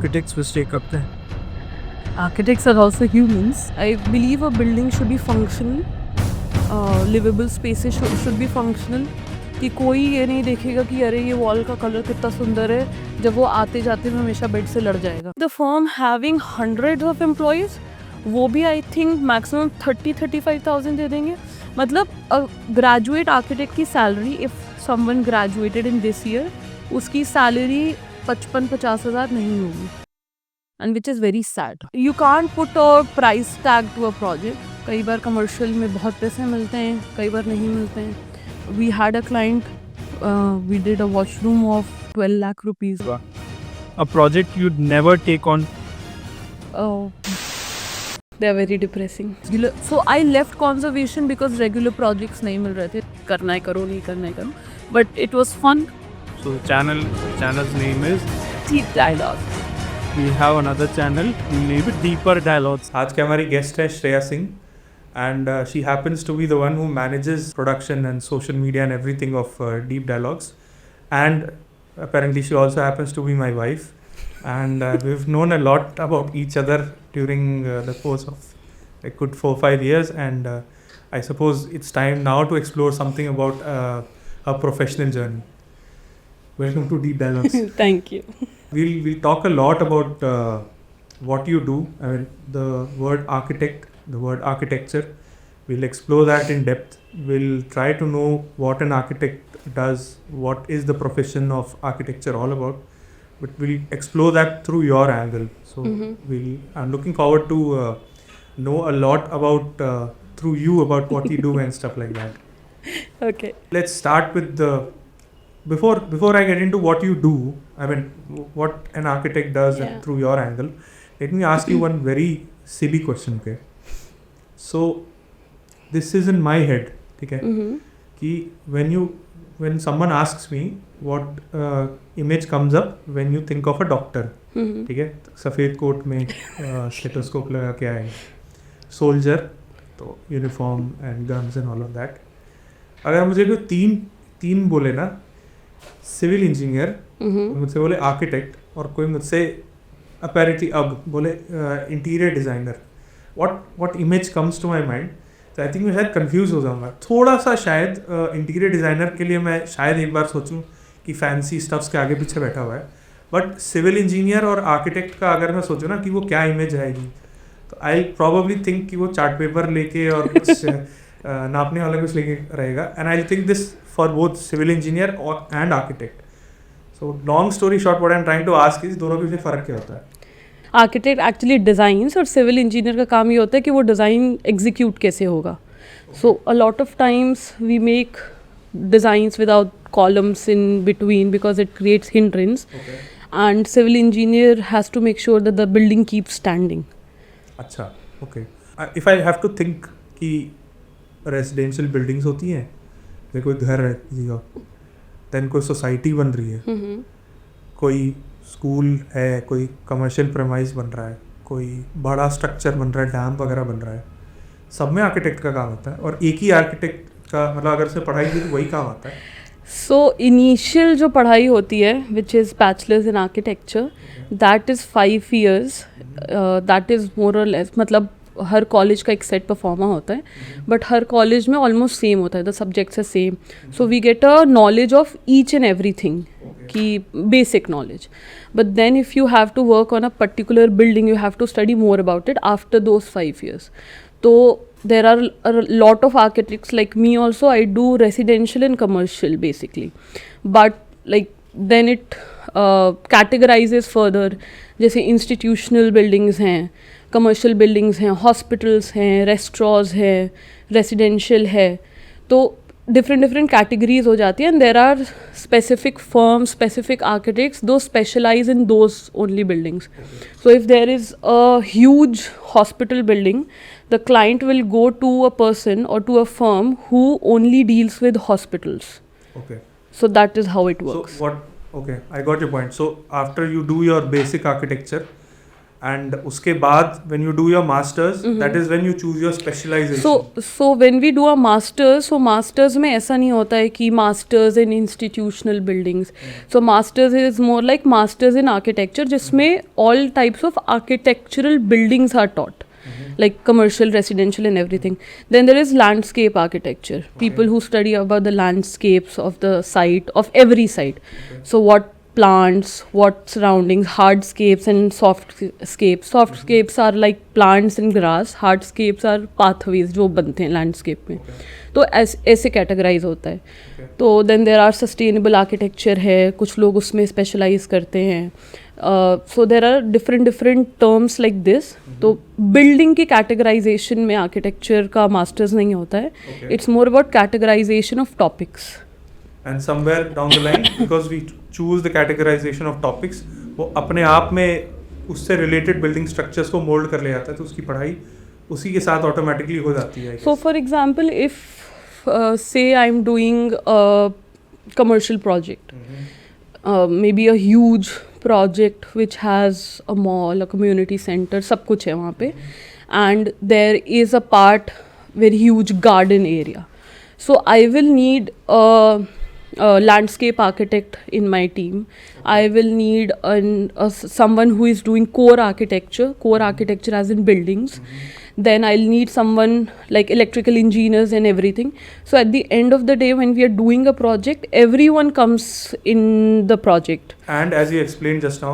Architects mistake करते हैं? Architects are also humans. I believe a building should be functional. Livable spaces should be functional. कि कोई ये नहीं देखेगा कि अरे ये वॉल का कलर कितना सुंदर है, जब वो आते जाते में हमेशा बेड से लड़ जाएगा. The firm having hundreds of employees, वो भी आई थिंक मैक्सिमम 30-35,000 दे देंगे. मतलब ग्रेजुएट आर्किटेक्ट की salary, if someone graduated in this year, उसकी सैलरी 55-50 हज़ार नहीं होगी. And which is very sad. You can't put a price tag to a project. कई बार कमर्शियल में बहुत पैसे मिलते हैं, कई बार नहीं मिलते हैं. We had a client, we did a washroom of 12 lakh rupees. A project you'd never take on? They are very depressing. So I left conservation because regular projects नहीं मिल रहे थे. करना है करो, नहीं करना है करो. But it was fun. So the channel's name is Deep Dialogue. we have another channel, we'll name it Deeper Dialogues. आज की हमारी गेस्ट है Shreya Singh and she happens to be the one who manages production and social media and everything of Deep Dialogues, and apparently she also happens to be my wife, and we've known a lot about each other during the course of a good 4-5 years, and I suppose it's time now to explore something about her professional journey. Welcome to Deep Dialogues. Thank you. We'll talk a lot about what you do. I mean, the word architect, the word architecture. We'll explore that in depth. We'll try to know what an architect does, what is the profession of architecture all about. But we'll explore that through your angle. So I'm looking forward to know a lot about through you about what you do and stuff like that. Okay. Let's start with the before I get into what you do, I mean what an architect does Yeah. and through your angle, let me ask you one very silly question, okay? So this is in my head, okay? कि when someone asks me what image comes up when you think of a doctor, ठीक है, सफ़ेद coat में stethoscope लगा के आए, soldier तो uniform and guns and all of that. अगर मुझे कोई तीन बोले ना, सिविल इंजीनियर, मुझसे बोले आर्किटेक्ट, और कोई मुझसे अपैरेंटली अब बोले interior designer, what image comes to my mind? तो आई थिंक मैं शायद कंफ्यूज हो जाऊँगा थोड़ा सा. शायद इंटीरियर डिज़ाइनर के लिए मैं शायद एक बार सोचूं कि फैंसी स्टफ्स के आगे पीछे बैठा हुआ है, बट सिविल इंजीनियर और आर्किटेक्ट का अगर मैं सोचूं ना कि वो क्या इमेज आएगी, तो आई प्रॉबली थिंक कि वो चार्ट पेपर लेके और कुछ नापने वाला कुछ लेके रहेगा. And I think this for both civil engineer and architect. So long story short, what I am trying to ask is दोनों के बीच फ़र्क क्या होता है? आर्किटेक्ट एक्चुअली डिज़ाइंस, और सिविल इंजीनियर का काम ये होता है कि वो डिज़ाइन एग्जीक्यूट कैसे होगा. So a lot of times we make designs without columns in between because it creates hindrance, and civil engineer has to make sure that the building keep standing. अच्छा, okay. If I have to think कि residential buildings होती हैं, जैसे कोई घर है किसी का, दैन कोई सोसाइटी बन रही है, कोई स्कूल है, कोई कमर्शियल प्रेमाइज बन रहा है, कोई बड़ा स्ट्रक्चर बन रहा है, डैम वगैरह बन रहा है, सब में आर्किटेक्ट का काम होता है. और एक ही आर्किटेक्ट का मतलब अगर से पढ़ाई की तो वही काम आता है. सो इनिशियल जो पढ़ाई होती है which is bachelors in architecture, that is 5 years. That is more और लेस, मतलब हर कॉलेज का एक सेट परफॉर्मा होता है, बट हर कॉलेज में ऑलमोस्ट सेम होता है, the subjects are same. So we get a knowledge of each and every thing, की basic knowledge. But then if you have to work on a particular building, you have to study more about it after those 5 years. तो there are a lot of architects like me also. I do residential and commercial basically, but like then it categorizes further. जैसे institutional buildings हैं, commercial buildings हैं, hospitals हैं, restaurants हैं, residential है, तो different categories हो जाती हैं. And there are specific firms, specific architects, those specialize in those only buildings. So if there is a huge hospital building, the client will go to a person or to a firm who only deals with hospitals. Okay. So that is how it works. So okay, I got your point. So after you do your basic architecture, and उसके बाद when you do your masters, that is when you choose your specialization. So when we do a masters, so masters में ऐसा नहीं होता है कि masters in institutional buildings. So masters is more like masters in architecture, जिसमें all types of architectural buildings are taught. Like commercial, residential and everything. Then there is landscape architecture. People who study about the landscapes of the site, of every site. So what plants, what surroundings, hardscapes and softscapes. Softscapes are like plants and grass. Hardscapes are pathways जो बनते हैं landscape में. तो ऐसे categorise होता है. तो then there are sustainable architecture है, कुछ लोग उसमें स्पेशलाइज करते हैं. So there are different terms like this. तो बिल्डिंग की कैटेगराइजेशन में आर्किटेक्चर का मास्टर्स नहीं होता है. It's more about categorisation of topics. And somewhere down the line, because we choose the categorization of topics, वो अपने आप में उससे रिलेटेड बिल्डिंग स्ट्रक्चर्स को मोल्ड कर ले जाता है, तो उसकी पढ़ाई उसी के साथ ऑटोमेटिकली हो जाती है. So for example if say I'm doing a commercial project, maybe a huge project which has a mall, a community center, सब कुछ है वहाँ पे, and there is a part very huge garden area. So I will need a landscape architect in my team. I will need someone who is doing core architecture as in buildings. Then I'll need someone like electrical engineers and everything. So at the end of the day, when we are doing a project, everyone comes in the project. And as you explained just now,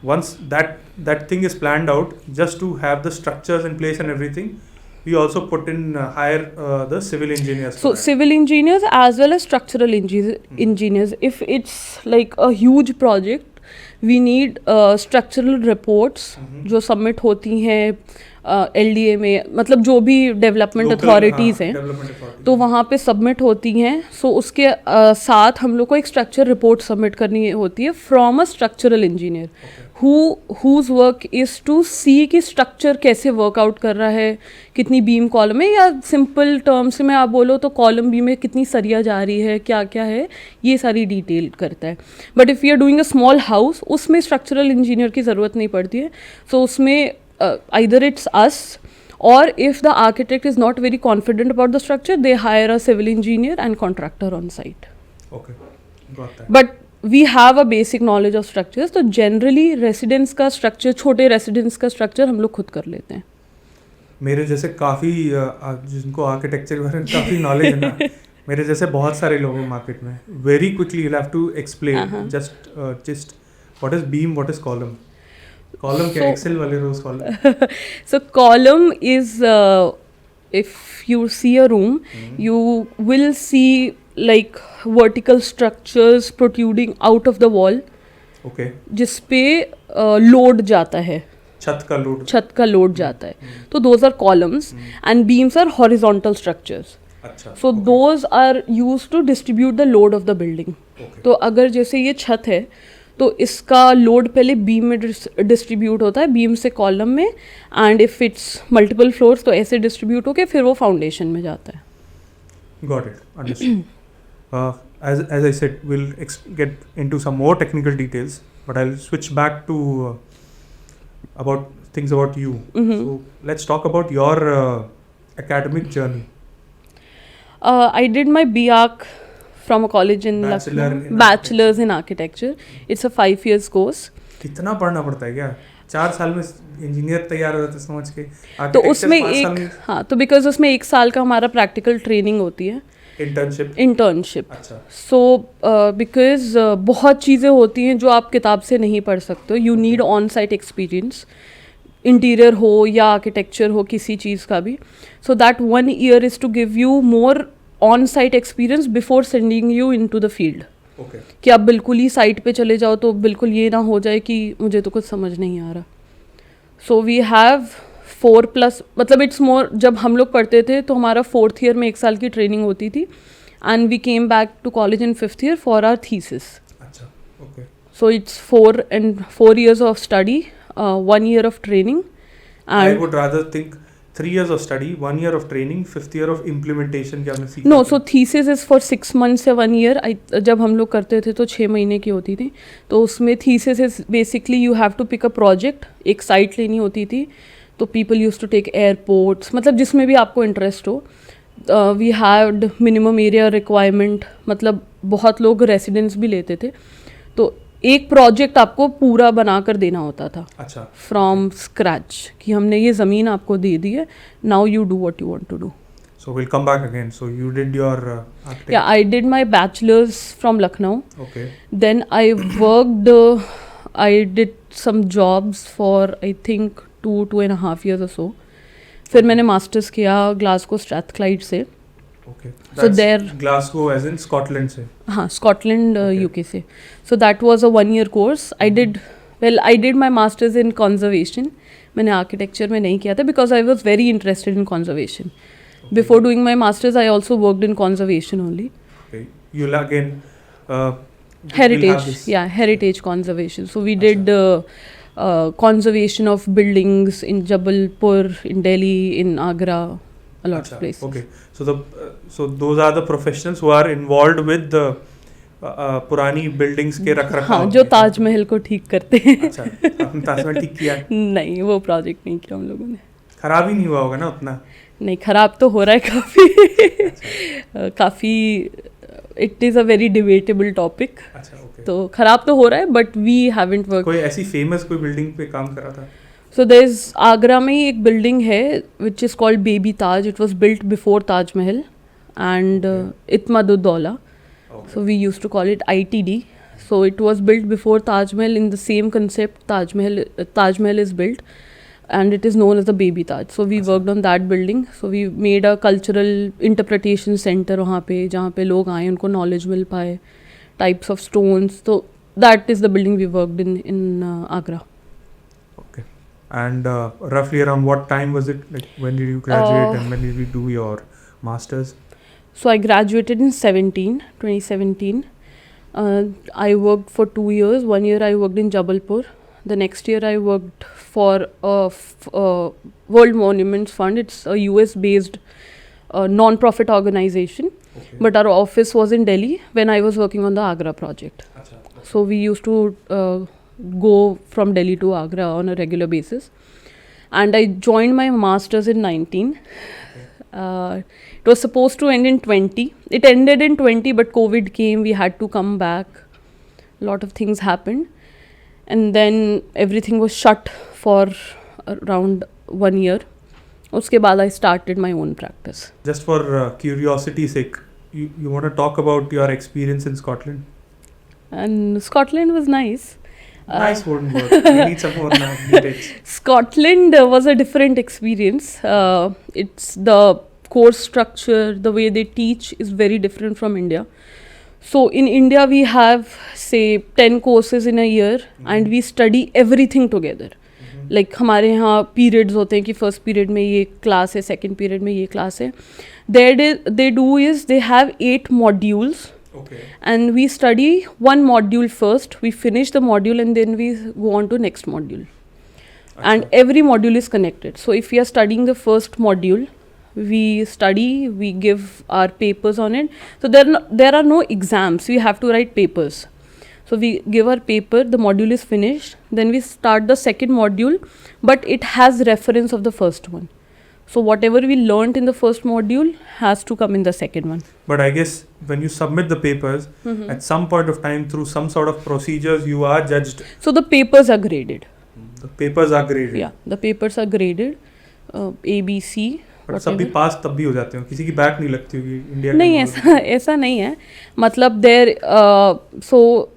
once that thing is planned out, just to have the structures in place and everything, we also put in hire the civil engineers. So civil engineers as well as structural engineers. If it's like a huge project, we need structural reports जो submit होती हैं LDA में, मतलब जो भी development authorities हैं तो वहाँ पे सबमिट होती हैं. सो उसके साथ हम लोग को एक स्ट्रक्चर रिपोर्ट सबमिट करनी होती है from a structural engineer whose work is to see कि स्ट्रक्चर कैसे वर्कआउट कर रहा है, कितनी बीम कॉलम है, या सिंपल टर्म्स में आप बोलो तो कॉलम बीम में कितनी सरिया जा रही है, क्या क्या है, ये सारी डिटेल करता है. But if you are doing a small house, उसमें स्ट्रक्चरल इंजीनियर की ज़रूरत नहीं पड़ती है. सो उसमें either it's us, or if the architect is not very confident about the structure, they hire a civil engineer and contractor on site. Okay, got that. But we have a basic knowledge of structures. तो generally residence का structure, छोटे residence का structure हम लोग खुद कर लेते हैं. मेरे जैसे काफ़ी जिनको आर्किटेक्चर के बारे में काफ़ी नॉलेज है ना, मेरे जैसे बहुत सारे लोग हैं मार्केट में. Very quickly you have to explain just what is beam, what is column. Column क्या एक्सेल वाले rows column? So column is if you see a room, you will see like vertical structures protruding out of the wall. Okay. जिस पे load जाता है, छत का load जाता है. तो those are columns and beams are horizontal structures. अच्छा. So those are used to distribute the load of the building. तो अगर जैसे ये छत है तो इसका लोड पहले बीम में डिस्ट्रीब्यूट होता है, बीम से कॉलम में, and if it's multiple floors तो ऐसे डिस्ट्रीब्यूट होके फिर वो फाउंडेशन में जाता है. Got it, understood. as I said, we'll get into some more technical details, but I'll switch back to about things about you. So let's talk about your academic journey. I did my BArch from a college in Lucknow, bachelor's in architecture. It's a 5 years course. कितना पढ़ना पड़ता है क्या? 4 साल में engineer तैयार हो जाता है समझ के. तो उसमें तो बिकॉज उसमें 1 साल का हमारा प्रैक्टिकल ट्रेनिंग होती है, इंटर्नशिप. अच्छा. सो बिकॉज बहुत चीज़ें होती हैं जो आप किताब से नहीं पढ़ सकते. You need on site experience, interior हो या आर्किटेक्चर हो, किसी चीज़ का भी. So that 1 year is to give you more on site experience before sending you into the field. कि आप बिल्कुल ही साइट पे चले जाओ तो बिल्कुल ये ना हो जाए कि मुझे तो कुछ समझ नहीं आ रहा. सो वी हैव 4+, मतलब इट्स मोर, जब हम लोग पढ़ते थे तो हमारा 4th year में 1 साल की ट्रेनिंग होती थी, and we came back to college in 5th year for our thesis. अच्छा, okay. So it's 4 years of study, 1 year of training. I would rather think 3 years of study, 1 year of training, 5th year of implementation क्या हमने सीखा? No, so thesis is for 6 months या 1 year. जब हम लोग करते थे तो 6 महीने की होती थी. तो उसमें thesis is basically you have to pick a project. एक साइट लेनी होती थी, तो people use to take airports, मतलब जिसमें भी आपको इंटरेस्ट हो. We had minimum area requirement, मतलब बहुत लोग रेसिडेंस भी लेते थे. तो एक प्रोजेक्ट आपको पूरा बना कर देना होता था. अच्छा. फ्रॉम स्क्रैच, कि हमने ये ज़मीन आपको दे दी है, now you do what you want to do. So we'll come back again. So you did your architect. Yeah, I did my bachelor's from Lucknow. Okay. Then I worked, I did some jobs for I think 2.5 years or so. फिर मैंने masters किया Glasgow Strathclyde से. Okay. So That's there, Glasgow as in Scotland से. हाँ, Scotland Okay. UK से. So that was a 1 year course. I did my masters in conservation. मैंने architecture में नहीं किया था because I was very interested in conservation. Okay. Before doing my masters, I also worked in conservation only. Okay. You'll again. We'll have Heritage, this. yeah, heritage conservation. So we Acha. did conservation of buildings in Jabalpur, in Delhi, in Agra, a lot Acha, of places. Okay. So those are the professionals who are involved with the पुरानी buildings के रख रखाव. हाँ, जो ताजमहल को ठीक करते हैं. अच्छा. आपने ताजमहल ठीक किया? नहीं, वो प्रोजेक्ट नहीं किया हम लोगों ने. खराब ही नहीं हुआ होगा ना उतना? नहीं, खराब तो हो रहा है काफ़ी. काफ़ी it is a very debatable topic. अच्छा. Okay. तो खराब तो हो रहा है, बट वी हैवंट वर्क. कोई ऐसी फेमस कोई बिल्डिंग पे काम करा था? So there's आगरा में ही एक बिल्डिंग है which is called Baby Taj. It was built before Taj Mahal and Itmaduddaulah. Okay. So we used to call it ITD. So it was built before Taj Mahal in the same concept Taj Mahal is built, and it is known as the Baby Taj. So we worked on that building. So we made a cultural interpretation center वहाँ पे, जहाँ पे लोग आए उनको knowledge मिल पाए, types of stones. So that is the building we worked in Agra. Okay. And roughly around what time was it? Like when did you graduate and when did you do your masters? So I graduated in 2017. I worked for 2 years. 1 year I worked in Jabalpur. The next year I worked for World Monuments Fund. It's a US-based non-profit organization. Okay. But our office was in Delhi when I was working on the Agra project. अच्छा. So we used to go from Delhi to Agra on a regular basis. And I joined my masters in 19. It was supposed to end in 20. It ended in 20, but COVID came. We had to come back. A lot of things happened. And then everything was shut for around 1 year. उसके बाद I started my own practice. Just for curiosity's sake, you want to talk about your experience in Scotland? And Scotland was nice. Nice wouldn't work. We need some more details. Scotland was a different experience. It's the course structure, the way they teach is very different from India. So in India we have say 10 courses in a year and we study everything together. Like हमारे यहाँ periods होते हैं कि first period में ये class है, second period में ये class है. They do is they have 8 modules. Okay. And we study one module first, we finish the module and then we go on to next module. And every module is connected. So if we are studying the first module, we study, we give our papers on it. So there are no exams, we have to write papers. So we give our paper, the module is finished, then we start the second module, but it has reference of the first one. So whatever we learnt in the first module has to come in the second one. But I guess when you submit the papers, at some point of time through some sort of procedures, you are judged. So the papers are graded. The papers are graded. Yeah, the papers are graded. A, B, C. But सब भी पास तब भी हो जाते हो, किसी की back नहीं लगती होगी इंडिया के. नहीं, ऐसा नहीं है. मतलब so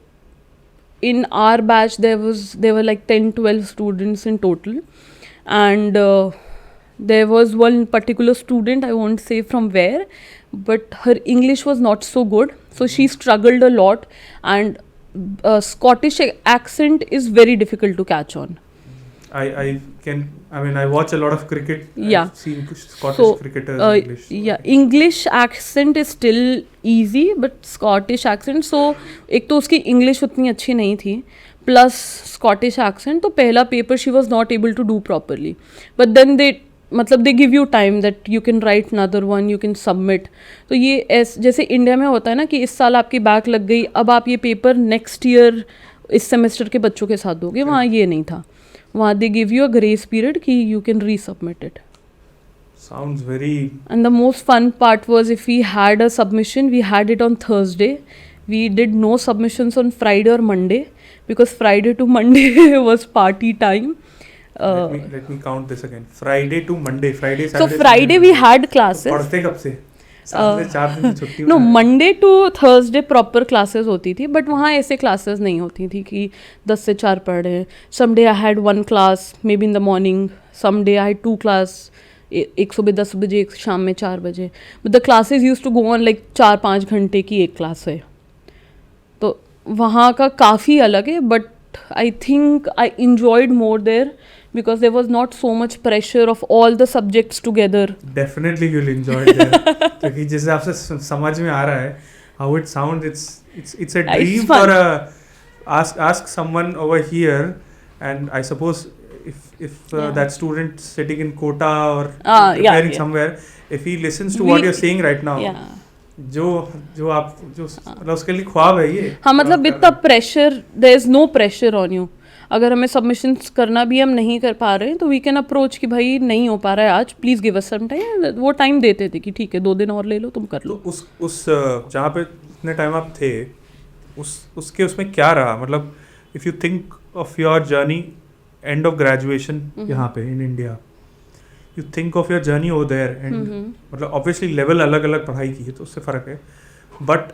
in our batch there were like 10-12 students in total, and there was one particular student, I won't say from where, but her English was not so good, so she struggled a lot, and Scottish accent is very difficult to catch on. I watch a lot of cricket. Yeah. I've seen Scottish cricketers English. Yeah, English accent is still easy, but Scottish accent, so एक तो उसकी English उतनी अच्छी नहीं थी, plus Scottish accent, तो पहला paper she was not able to do properly. But then they मतलब दे give you time that you can write another one, you can submit. तो ये जैसे इंडिया में होता है ना कि इस साल आपकी बैक लग गई, अब आप ये पेपर नेक्स्ट ईयर इस सेमेस्टर के बच्चों के साथ दोगे. वहाँ ये नहीं था. वहाँ they give you a grace period कि you can resubmit it. Sounds very. And the most fun part was if we had a submission, we had it on Thursday. We did no submissions on Friday or Monday because Friday to Monday was party time. Let me count this again. Friday to Monday. Friday, So Saturday. Friday we had classes. पढ़ते कब से? 7 से 4 दिन की छुट्टी. No, Monday to Thursday proper classes होती थी, but वहाँ ऐसे classes नहीं होती थी कि 10 से 4 पढ़ रहे हैं. Some day I had 1 class, maybe in the morning. Some day I had 2 class. एक सुबह 10 बजे, एक शाम में 4 बजे. But the classes use to go on like 4-5 घंटे की एक क्लास है. तो वहाँ का काफ़ी अलग है. But I think I enjoyed more there because there was not so much pressure of all the subjects together. Definitely you'll enjoy it. क्योंकि जिस हिसाब से समझ में आ रहा है how it sounds, it's a dream for a ask someone over here, and I suppose if that student sitting in Kota or preparing somewhere, if he listens to what you're saying right now, जो मतलब उसके लिए ख्वाब है ये. हाँ, मतलब इतना pressure, there is no pressure on you. अगर हमें सबमिशंस करना भी हम नहीं कर पा रहे हैं तो वी कैन अप्रोच कि भाई नहीं हो पा रहा है आज, please give us some time. वो टाइम देते थे कि ठीक है 2 दिन और ले लो, तुम कर लो. तो उस जहाँ पे इतने टाइम आप थे उसमें क्या रहा, मतलब if you think of your journey end of graduation यहाँ पे in India, you think of your journey over there and मतलब obviously level अलग अलग पढ़ाई की है तो उससे फ़र्क है, but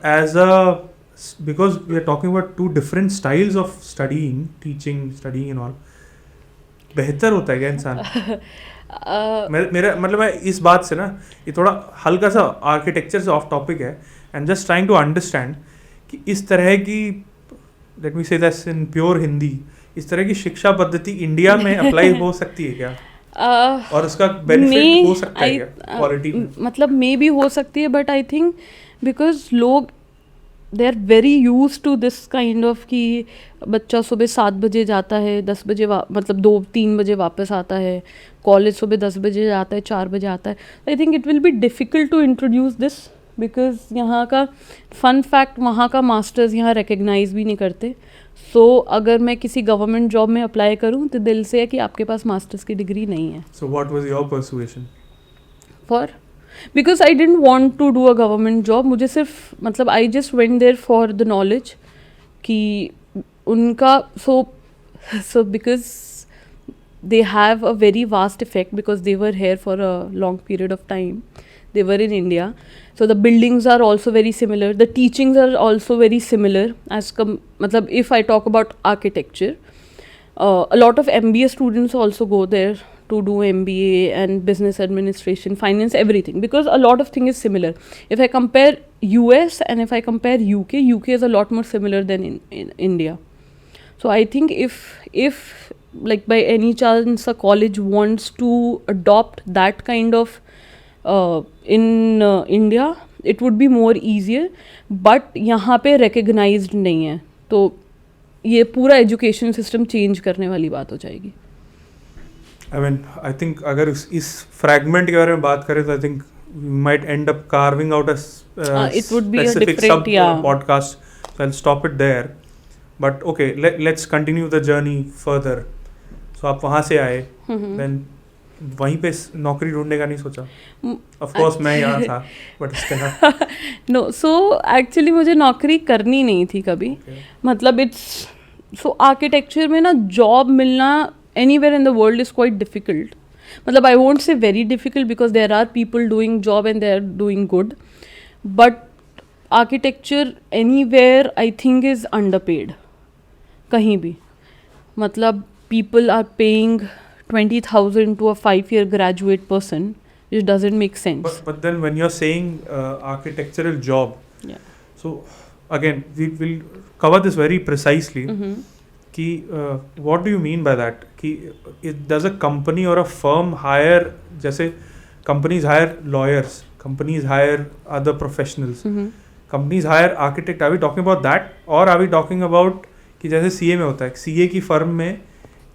because we are talking about 2 different styles of studying and all, बेहतर होता है क्या इंसान? मेरा मतलब मैं इस बात से ना, ये थोड़ा हल्का सा आर्किटेक्चर से ऑफ टॉपिक है, and just trying to understand कि इस तरह की, let me say this in pure Hindi, इस तरह की शिक्षा पद्धति इंडिया में अप्लाई हो सकती है क्या? और उसका बेनिफिट हो सकता है क्या क्वालिटी में? मतलब मे भी हो सकती है, बट आई थिंक बिकॉज लोग they are very use to this kind of कि बच्चा सुबह 7 बजे जाता है, 10 बजे मतलब 2-3 बजे वापस आता है, कॉलेज सुबह 10 बजे जाता है, 4 बजे आता है. I think it will be difficult to introduce this because यहाँ का फन फैक्ट, वहाँ का मास्टर्स यहाँ रिकग्नाइज भी नहीं करते. सो अगर मैं किसी गवर्नमेंट जॉब में अप्लाई करूँ तो दिल से है कि आपके पास मास्टर्स की डिग्री नहीं है. So what was your persuasion for? Because I didn't want to do a government job. मुझे सिर्फ मतलब I just went there for the knowledge कि उनका so because they have a very vast effect because they were here for a long period of time. They were in India. So the buildings are also very similar. The teachings are also very similar. Matlab, if I talk about architecture, a lot of MBA students also go there to do MBA and business administration, finance, everything, because a lot of things is similar. If I compare US and if I compare UK is a lot more similar than in India. So I think if like by any chance a college wants to adopt that kind of in India, it would be more easier, but यहाँ पे recognized नहीं है, तो ये पूरा education system change करने वाली बात हो जाएगी. I mean, I think अगर इस फ्रैगमेंट के बारे में बात करें तो I think we might end up carving out a it would be a specific different podcast. So I'll stop it there. But okay, let's continue the journey further. So आप वहाँ से आए, then वहीं पे नौकरी ढूंढने का नहीं सोचा? Of course मैं यहाँ था, but इसके अलावा no, so actually मुझे नौकरी करनी नहीं थी कभी. मतलब so architecture में ना जॉब मिलना anywhere in the world is quite difficult. मतलब I won't say very difficult because there are people doing job and they are doing good, but architecture anywhere I think is underpaid. कहीं भी मतलब people are paying 20,000 to a 5-year graduate person, which doesn't make sense. But then when you're saying architectural job, yeah. So again we will cover this very precisely. कि what do you mean by that? कि does a company or a firm hire, जैसे companies hire lawyers, companies hire other professionals, companies hire architect, are we talking about that or are we talking about कि जैसे CA में होता है, CA की firm में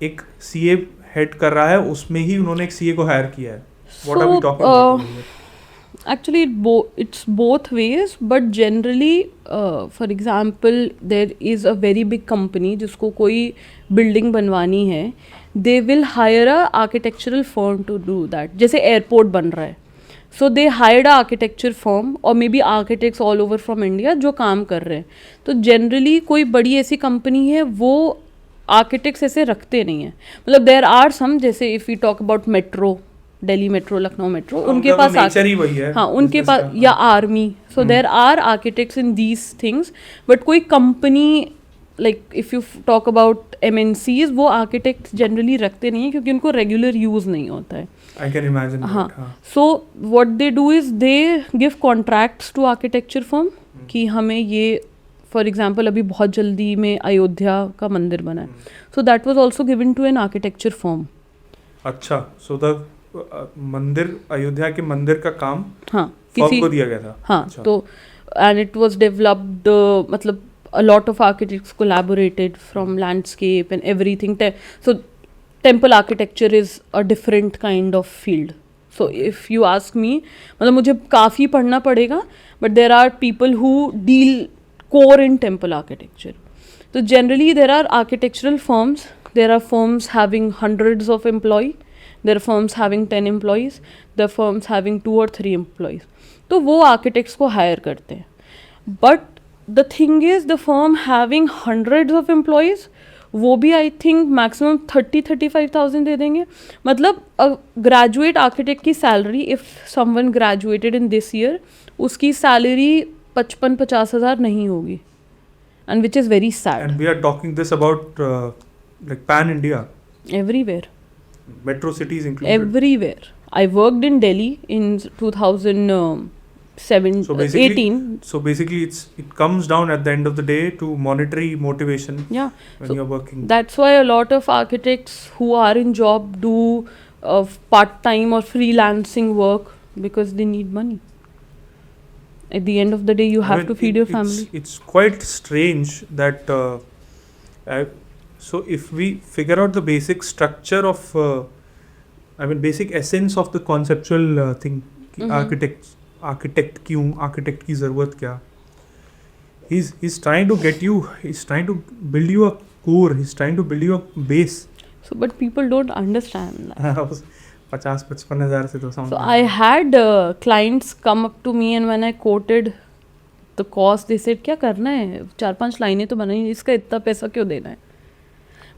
एक CA हेड कर रहा है, उसमें ही उन्होंने एक CA को हायर किया है. What are we talking about over here? Actually it's both ways, but generally for example there is a very big company जिसको कोई building बनवानी है, they will hire a architectural firm to do that. जैसे airport बन रहा है, so they hired a architecture firm or maybe architects all over from India जो काम कर रहे हैं. तो generally कोई बड़ी ऐसी कंपनी है वो आर्किटेक्ट्स ऐसे रखते नहीं हैं. मतलब देयर आर सम, जैसे if you talk about metro, Delhi metro, Lucknow metro, उनके पास ही वही है. हाँ, उनके पास, या army, so there are architects in these things, but कोई company like if you talk about MNCs, वो आर्किटेक्ट जनरली रखते नहीं हैं क्योंकि उनको रेगुलर यूज़ नहीं होता है. I can imagine. हाँ, so what they do is they give contracts to architecture firm कि हमें ये, फॉर एग्जाम्पल अभी बहुत जल्दी में अयोध्या का मंदिर बना है, so that was also given to an architecture firm. अच्छा, सो द मंदिर, अयोध्या के मंदिर का काम हाँ किसी को दिया गया था. हाँ, अच्छा. तो एंड इट वाज डेवलप्ड, मतलब a lot of architects collaborated from landscape and everything. So temple architecture is a different kind of field. So if you ask me, मतलब मुझे काफ़ी पढ़ना पड़ेगा, but there are people who deal core in temple architecture. So generally there are architectural firms, there are firms having hundreds of employees, there are firms having 10 employees, there are firms having 2 or 3 employees. तो वो architects को hire करते हैं. But the thing is, the firm having hundreds of employees, वो भी I think maximum 30-35,000 दे देंगे. मतलब ग्रेजुएट आर्किटेक्ट की salary, if someone graduated in this year, उसकी सैलरी 55-50 हज़ार नहीं होगी, and which is very sad. And we are talking this about like pan India, everywhere, metro cities included. everywhere. I worked in Delhi in 2018. So basically it comes down at the end of the day to monetary motivation. Yeah, when so you're working. That's why a lot of architects who are in job do part-time or freelancing work because they need money. At the end of the day, you have to feed your family. It's quite strange that so if we figure out the basic structure of basic essence of the conceptual thing, architect क्यों, architect की ज़रूरत क्या, he's trying to get you, he's trying to build you a core, he's trying to build you a base. So but people don't understand that. 50-55 हज़ार से तो समझ. So I had clients come up to me and when I quoted the cost, they said क्या करना है, 4-5 लाइनें तो बनाई, इसका इतना पैसा क्यों देना है.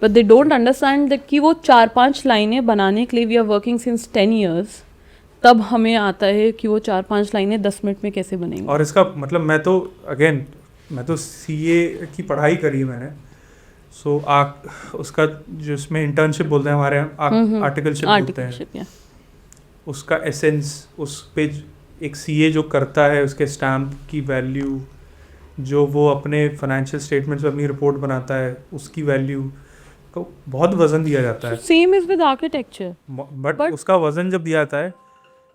But they don't understand that कि वो 4-5 लाइनें बनाने के लिए we are working since 10 years, तब हमें आता है कि वो 4-5 लाइनें 10 मिनट में कैसे बनेंगी. और इसका मतलब मैं तो CA की पढ़ाई करी है मैंने, सो उसका जो इसमें इंटर्नशिप बोलते हैं हमारे यहाँ, आर्टिकलशिप बोलते हैं, उसका एसेंस, उस पे एक CA जो करता है, उसके स्टैम्प की वैल्यू, जो वो अपने फाइनेंशियल स्टेटमेंट्स में अपनी रिपोर्ट बनाता है, उसकी वैल्यू को बहुत वजन दिया जाता है. Same is with architecture, but उसका वजन जब दिया जाता है,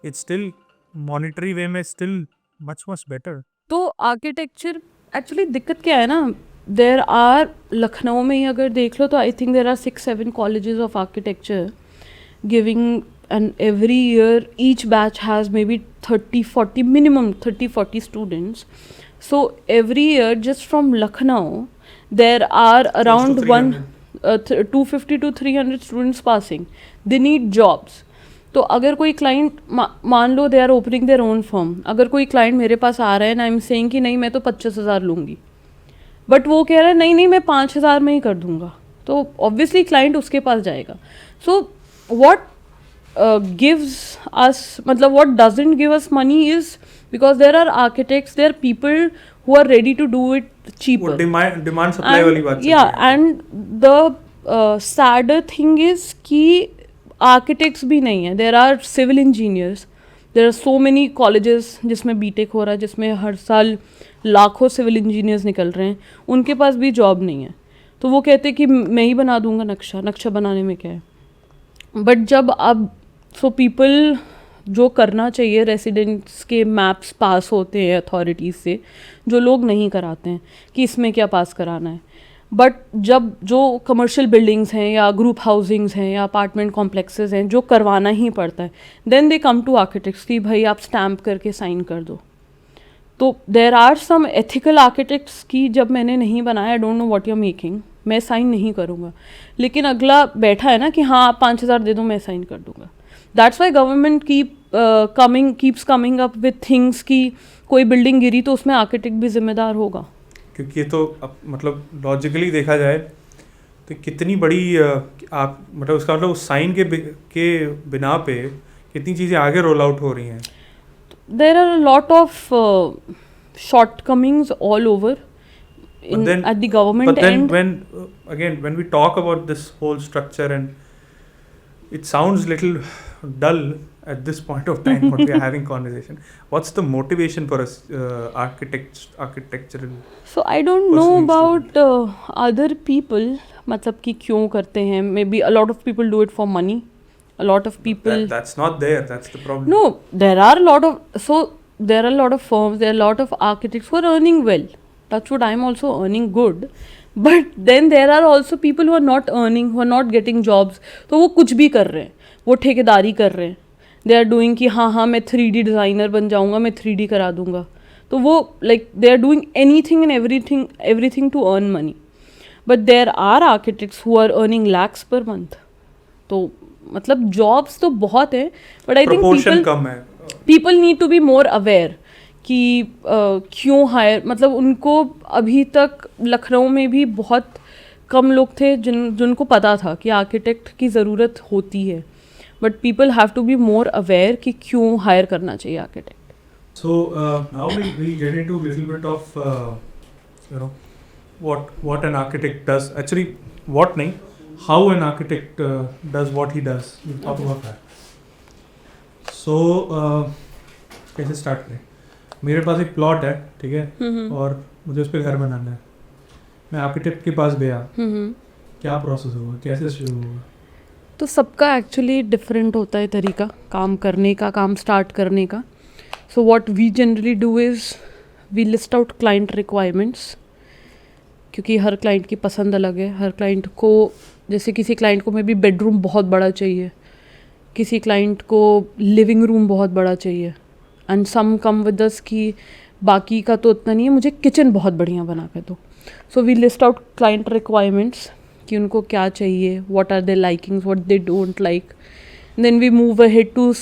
इट्स स्टिल मॉनेटरी वे में स्टिल मच बेटर. तो आर्किटेक्चर एक्चुअली दिक्कत क्या है ना, देर आर, लखनऊ में ही अगर देख लो तो I think there are 6-7 colleges of architecture giving, and every year each batch has maybe 30-40 minimum 30-40 students. So every year just from Lucknow there are around 250 to 300 students passing. They need jobs. तो अगर कोई client मान लो they are opening their own firm, अगर कोई client मेरे पास आ रहा है ना, आई एम सेइंग कि नहीं मैं तो 25,000 लूँगी, बट वो कह रहा है नहीं मैं 5,000 में ही कर दूँगा, तो ऑब्वियसली क्लाइंट उसके पास जाएगा. So what gives us, matlab what doesn't give us money is because there are architects, there are people who are ready to do it cheaper. Demand supply वाली बात. Yeah, and the sadder thing is कि architects भी नहीं है. There are civil engineers, there are so many colleges जिसमें BTech हो रहा है, जिसमें हर साल लाखों civil engineers निकल रहे हैं, उनके पास भी जॉब नहीं है. तो वो कहते कि मैं ही बना दूंगा नक्शा बनाने में क्या है. बट जब अब सो पीपल जो करना चाहिए, रेसिडेंट्स के मैप्स पास होते हैं अथॉरिटीज़ से, जो लोग नहीं कराते हैं कि इसमें क्या पास कराना है. बट जब जो कमर्शियल बिल्डिंग्स हैं या ग्रुप हाउसिंग्स हैं या अपार्टमेंट कॉम्प्लेक्सेस हैं जो करवाना ही पड़ता है, then they come to architects कि भाई आप स्टैम्प करके साइन कर दो. तो there are some ethical architects की जब मैंने नहीं बनाया, I don't know what you are making, मैं साइन नहीं करूँगा. लेकिन अगला बैठा है ना कि हाँ आप 5,000 दे दो, मैं साइन कर दूंगा. That's why government keeps coming up with things कि कोई बिल्डिंग गिरी तो उसमें आर्किटेक्ट भी जिम्मेदार होगा. क्योंकि ये तो अब मतलब लॉजिकली देखा जाए तो कितनी बड़ी आप मतलब उसका मतलब उस साइन के बिना पे कितनी चीज़ें आगे रोल आउट हो रही हैं. There are a lot of shortcomings all over at the government but then end. when we talk about this whole structure, and it sounds little dull at this point of time when we are having conversation. What's the motivation for us architectural? So I don't know Pursuing about other people, मतलब कि क्यों करते हैं. Maybe a lot of people do it for money. A lot of people. That's not there. That's the problem. No, there are a lot of firms, there are a lot of architects who are earning well. That's what I'm also earning good. But then there are also people who are not earning, who are not getting jobs. तो वो कुछ भी कर रहे हैं, वो ठेकेदारी कर रहे हैं. They are doing कि हाँ मैं 3D डिज़ाइनर बन जाऊँगा, मैं 3D करा दूँगा. तो वो like they are doing anything and everything to earn money. But there are architects who are earning lakhs per month. तो मतलब जॉब्स तो बहुत है, but I think people need to be more aware कि क्यों हायर. मतलब उनको अभी तक लखनऊ में भी बहुत कम लोग थे जिनको पता था कि आर्किटेक्ट की ज़रूरत होती है, but people have to be more aware कि क्यों हायर करना चाहिए architect. So now we get into little bit of you know what an architect does. Actually, what नहीं, how an architect does what he does. We'll talk about that. So कैसे start करें. मेरे पास एक plot है, ठीक है, और मुझे उस पर घर बनाना है. मैं आर्किटेक्ट के पास गया, क्या प्रोसेस होगा, कैसे शुरू होगा? तो सबका एक्चुअली डिफरेंट होता है तरीका काम करने का, काम स्टार्ट करने का. So what we generally do is we list out client requirements, क्योंकि हर क्लाइंट की पसंद अलग है. हर क्लाइंट को, जैसे किसी क्लाइंट को मे बी बेडरूम बहुत बड़ा चाहिए, किसी क्लाइंट को लिविंग रूम बहुत बड़ा चाहिए, and some come with us कि बाकी का तो उतना नहीं है, मुझे किचन बहुत बढ़िया बना के दो. So we list out client requirements कि उनको क्या चाहिए, what are their likings, what they don't like. Then we move ahead to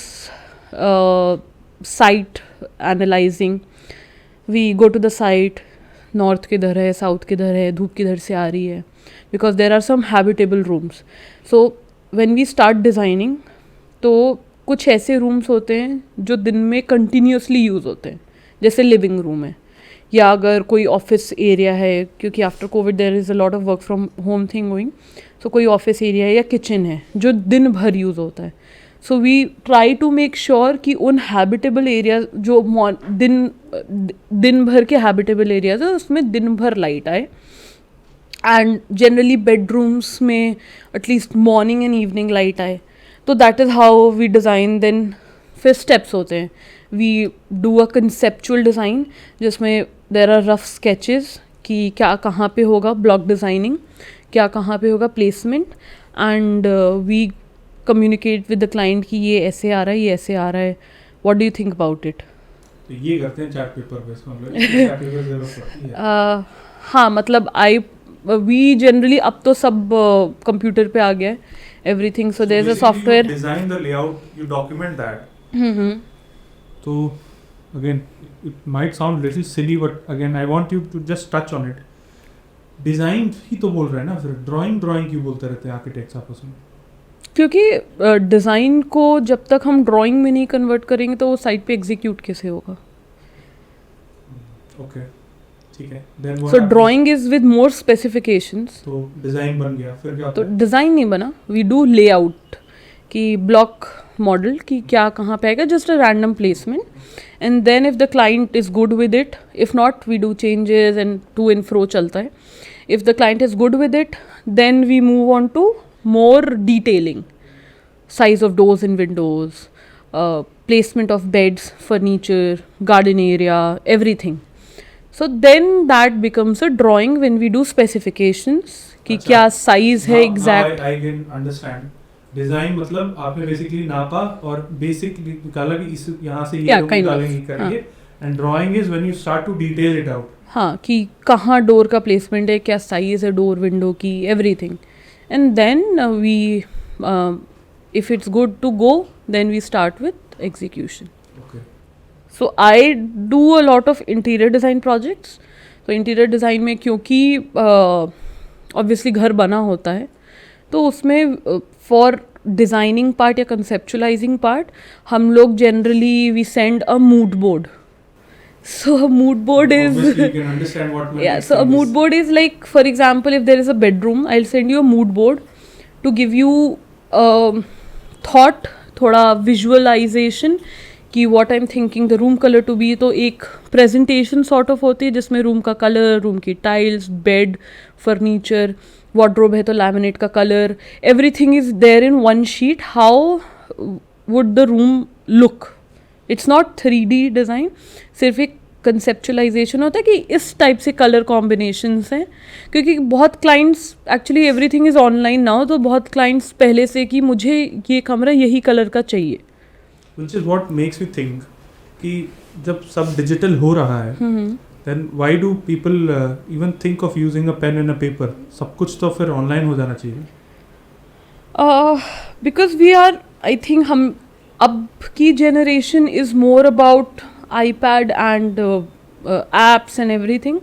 site analysing. We go to the site, north किधर है, साउथ किधर है, धूप किधर से आ रही है, because there are some habitable rooms. So when we start designing, तो कुछ ऐसे रूम्स होते हैं जो दिन में कंटिन्यूसली यूज़ होते हैं, जैसे लिविंग रूम है, या अगर कोई ऑफिस एरिया है, क्योंकि after Covid there is a lot of work from home thing going. So कोई ऑफिस एरिया है या किचन है जो दिन भर यूज़ होता है. So we try to make sure कि उन हैबिटेबल एरिया जो दिन भर के हैबिटेबल एरियाज है उसमें दिन भर लाइट आए. एंड जनरली बेडरूम्स में at least morning and evening light आए. तो that is how we design. Then फिर स्टेप्स होते हैं. We do a conceptual design जिसमें देर आर रफ स्केचेस कि क्या कहाँ पे होगा, ब्लॉक डिज़ाइनिंग क्या कहाँ पे होगा, placement, and we communicate with the client कि ये ऐसे आ रहा है, ये ऐसे आ रहा है, what do you think about it. तो ये करते हैं चार्ट पेपर पे, इसको हम लोग चार्ट पेपर जरूरत पड़ती है. हाँ मतलब वी जनरली अब तो सब कंप्यूटर पे आ गया है everything. So there is a software. Design the layout, you document that. तो again it might sound little silly, but again I want you to just touch on it. Design ही तो बोल रहे हैं ना, फिर ड्राइंग क्यों बोलते रहते हैं आर्किटेक्ट्स आपस में? क्योंकि डिज़ाइन को जब तक हम ड्राइंग में नहीं कन्वर्ट करेंगे तो वो साइट पे एग्जीक्यूट कैसे होगा. ओके, ठीक है. So drawing is with more specifications. तो डिज़ाइन बन गया, फिर क्या? तो डिज़ाइन नहीं बना, वी डू लेआउट कि ब्लॉक मॉडल कि क्या कहाँ पे आएगा, just a random placement. And then if the client is good with it, if not we do changes and to and fro चलता है. If the client is good with it, then we move on to more detailing, size of doors and windows, placement of beds, furniture, garden area, everything. So then that becomes a drawing when we do specifications कि अच्छा. क्या size है exact. I can understand. Design मतलब आपने basically नापा और basic निकाला कि इस यहाँ से ये लोग निकालेंगे करेंगे and drawing is when you start to detail it out. हाँ कि कहाँ डोर का प्लेसमेंट है, क्या साइज है डोर विंडो की, everything. And then we if it's good to go then we start with execution. So I do a lot of interior design projects. तो interior design में क्योंकि ऑब्वियसली घर बना होता है तो उसमें फॉर डिज़ाइनिंग पार्ट या कंसेप्चुलाइजिंग पार्ट हम लोग generally we send a mood board. So a mood board is obviously you can understand what yeah, so a mood board is like, for example, if there is a bedroom, I'll send you a mood board to give you thought, थोड़ा visualization कि what I'm thinking the room color to be. तो एक presentation sort of होती है जिसमें room का colour, room की tiles, bed, furniture, wardrobe है तो laminate का colour, everything is there in one sheet. How would the room look? It's not 3D design, सिर्फ एक कंसेप्चुलाइजेशन होता है कि इस टाइप से कलर कॉम्बिनेशंस हैं. क्योंकि बहुत clients actually everything is online now, तो बहुत क्लाइंट्स पहले से कि मुझे ये कमरा यही कलर का चाहिए. Which is what makes me think कि जब सब डिजिटल हो रहा है then why do people even think of using a pen and a paper? सब कुछ तो फिर ऑनलाइन हो जाना चाहिए. Because we are, I think हम अब की generation is more about iPad and apps and everything.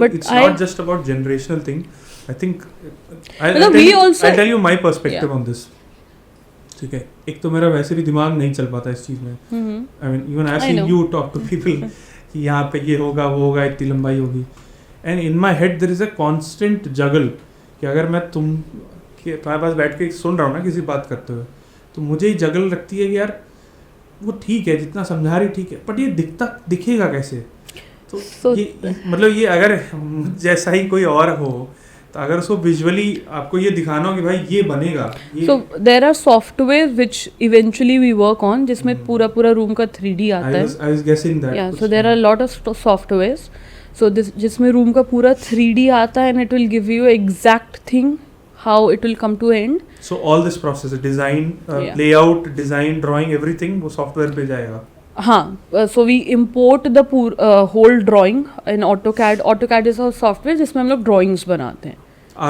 But it's not just about generational thing. I think I'll tell you my perspective on this. ठीक है, एक तो मेरा वैसे भी दिमाग नहीं चल पाता इस चीज़ में. I mean even I've seen you talk to people कि यहाँ पे ये होगा वो होगा इतनी लंबाई होगी. And in my head there is a constant juggle कि अगर मैं तुम्हारे पास बैठ के सुन रहा हूँ ना किसी बात करते हुए तो मुझे ही जगल लगती है कि यार वो ठीक है जितना समझा रही ठीक है बट ये दिखेगा कैसे. तो ये मतलब ये अगर जैसा ही कोई और हो तो अगर उसको विजुअली आपको ये दिखाना हो कि भाई ये बनेगा. So there are software which eventually we work on जिसमें पूरा रूम का 3D आता है. I was guessing that. या so there are lot of softwares so जिसमें रूम का पूरा 3D आता है and it will give you exact thing how it will come to end. So all this process, design, layout, design, drawing, everything वो software पे जाएगा. हाँ, so we import the whole drawing in AutoCAD. AutoCAD is a software जिसमें हम लोग drawings बनाते हैं.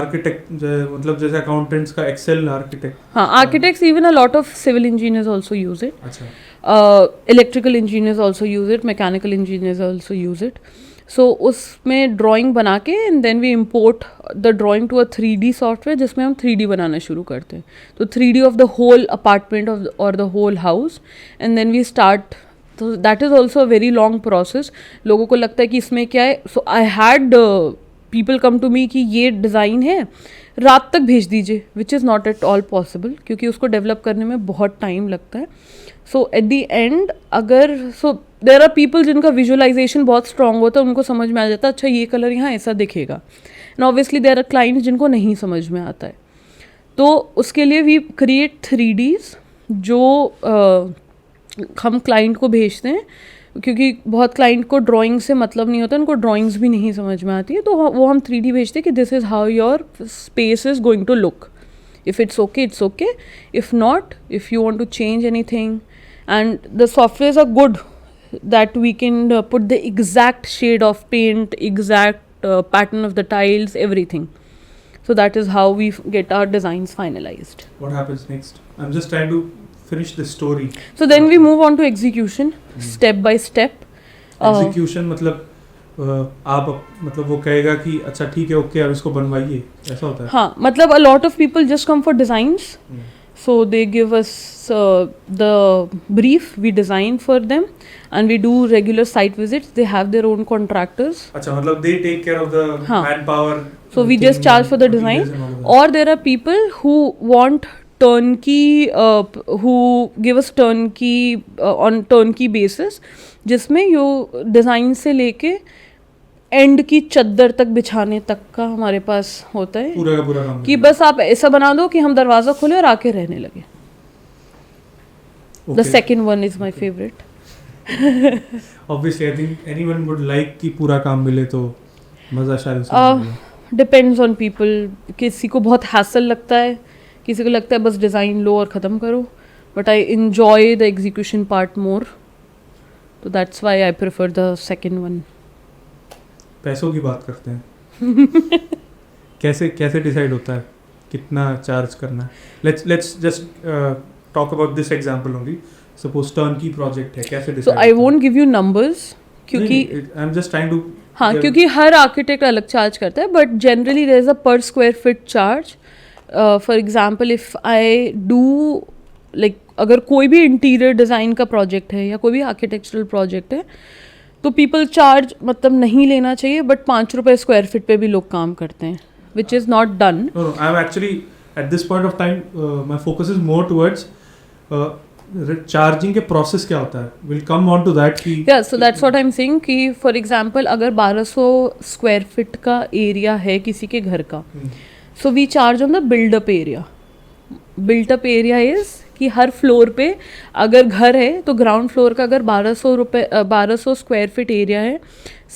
Architect मतलब जैसे accountants का Excel architect. हाँ, architects even a lot of civil engineers also use it. अच्छा. Electrical engineers also use it. Mechanical engineers also use it. सो उसमें ड्राइंग बना के and then we import the drawing to a 3D software जिसमें हम 3D बनाना शुरू करते हैं. तो 3D of the whole apartment और the whole house and then we start. तो that is also a very long process. लोगों को लगता है कि इसमें क्या है. So I had people come to me कि ये डिज़ाइन है रात तक भेज दीजिए which is not at all possible क्योंकि उसको डेवलप करने में बहुत टाइम लगता है. सो एट द एंड अगर देयर आर पीपल जिनका विजुअलाइजेशन बहुत स्ट्रॉन्ग होता है उनको समझ में आ जाता है अच्छा ये कलर यहाँ ऐसा दिखेगा. And obviously there are clients जिनको नहीं समझ में आता है तो उसके लिए वी क्रिएट 3Ds जो हम क्लाइंट को भेजते हैं क्योंकि बहुत क्लाइंट को ड्राइंग से मतलब नहीं होता, उनको ड्राइंग्स भी नहीं समझ में आती है तो वो हम 3D भेजते हैं कि this is how your space is going to look. If it's okay it's okay, if not if you want to change anything and the softwares are good that we can put the exact shade of paint, exact pattern of the tiles, everything. So that is how we get our designs finalized. What happens next? I'm just trying to finish the story. So then we move on to execution, step by step. Execution मतलब आप मतलब वो कहेगा कि अच्छा ठीक है okay अब इसको बनवाइए ऐसा होता है. हाँ मतलब a lot of people just come for designs. So they give us the brief, we design for them and we do regular site visits. They have their own contractors. अच्छा मतलब they take care of the manpower. So we just charge for the design. Or there are people who want turnkey, who give us turnkey on turnkey basis, जिसमें यो design से लेके and की चद्दर तक बिछाने तक का हमारे पास होता है पूरा का पूरा काम कि बस आप ऐसा बना दो कि हम दरवाज़ा खोले और आके रहने लगे. The second one is my favourite. Obviously, I think anyone would like कि पूरा काम मिले तो मज़ा शायद उसमें मिले. Depends on people. किसी को बहुत हैसल लगता है, किसी को लगता है बस डिज़ाइन लो और ख़त्म करो. But I enjoy the execution part more, तो that's why I prefer the second one. पैसों की बात करते हैं. कैसे डिसाइड होता है कितना चार्ज करना है? Let's just talk about this example only. Suppose turnkey project है, कैसे so decide? I won't give you numbers, क्योंकि I am just trying to. हाँ, क्योंकि हर आर्किटेक्ट अलग चार्ज करता है, but generally there is a per square feet charge. For example, if I do like, अगर कोई भी इंटीरियर डिज़ाइन का प्रोजेक्ट है या कोई भी आर्किटेक्चरल प्रोजेक्ट है, तो पीपल चार्ज मतलब नहीं लेना चाहिए, बट 5 रुपये स्क्वायर फीट पे भी लोग काम करते हैं, विच is not done. No, I'm actually at this point of time, my focus is more towards charging के प्रोसेस क्या होता है. We'll come on to that कि या so that's what I am saying कि फॉर एग्जांपल अगर 1200 square feet का area है किसी के घर का, so we charge on the buildup area. Built up area is कि हर फ्लोर पे अगर घर है तो ग्राउंड फ्लोर का अगर 1200 स्क्वायर फीट एरिया है,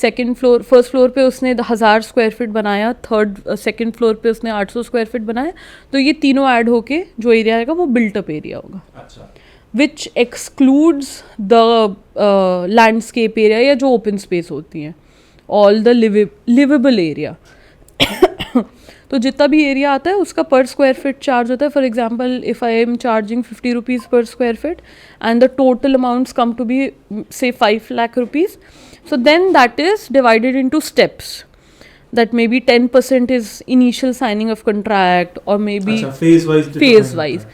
सेकंड फ्लोर फर्स्ट फ्लोर पे उसने 1000 स्क्वायर फीट बनाया, सेकंड फ्लोर पे उसने 800 स्क्वायर फीट बनाया, तो ये तीनों ऐड होके जो एरिया आएगा वो बिल्टअप एरिया होगा. अच्छा. विच एक्सक्लूड्स द लैंडस्केप एरिया या जो ओपन स्पेस होती हैं, ऑल द लिवेबल एरिया. तो जितना भी एरिया आता है उसका पर स्क्वायर फीट चार्ज होता है. For example, if I am charging 50 rupees per square feet and the total amounts come to be say 5 lakh rupees, so then that is divided into steps, that maybe 10% is initial signing of contract, or maybe phase wise.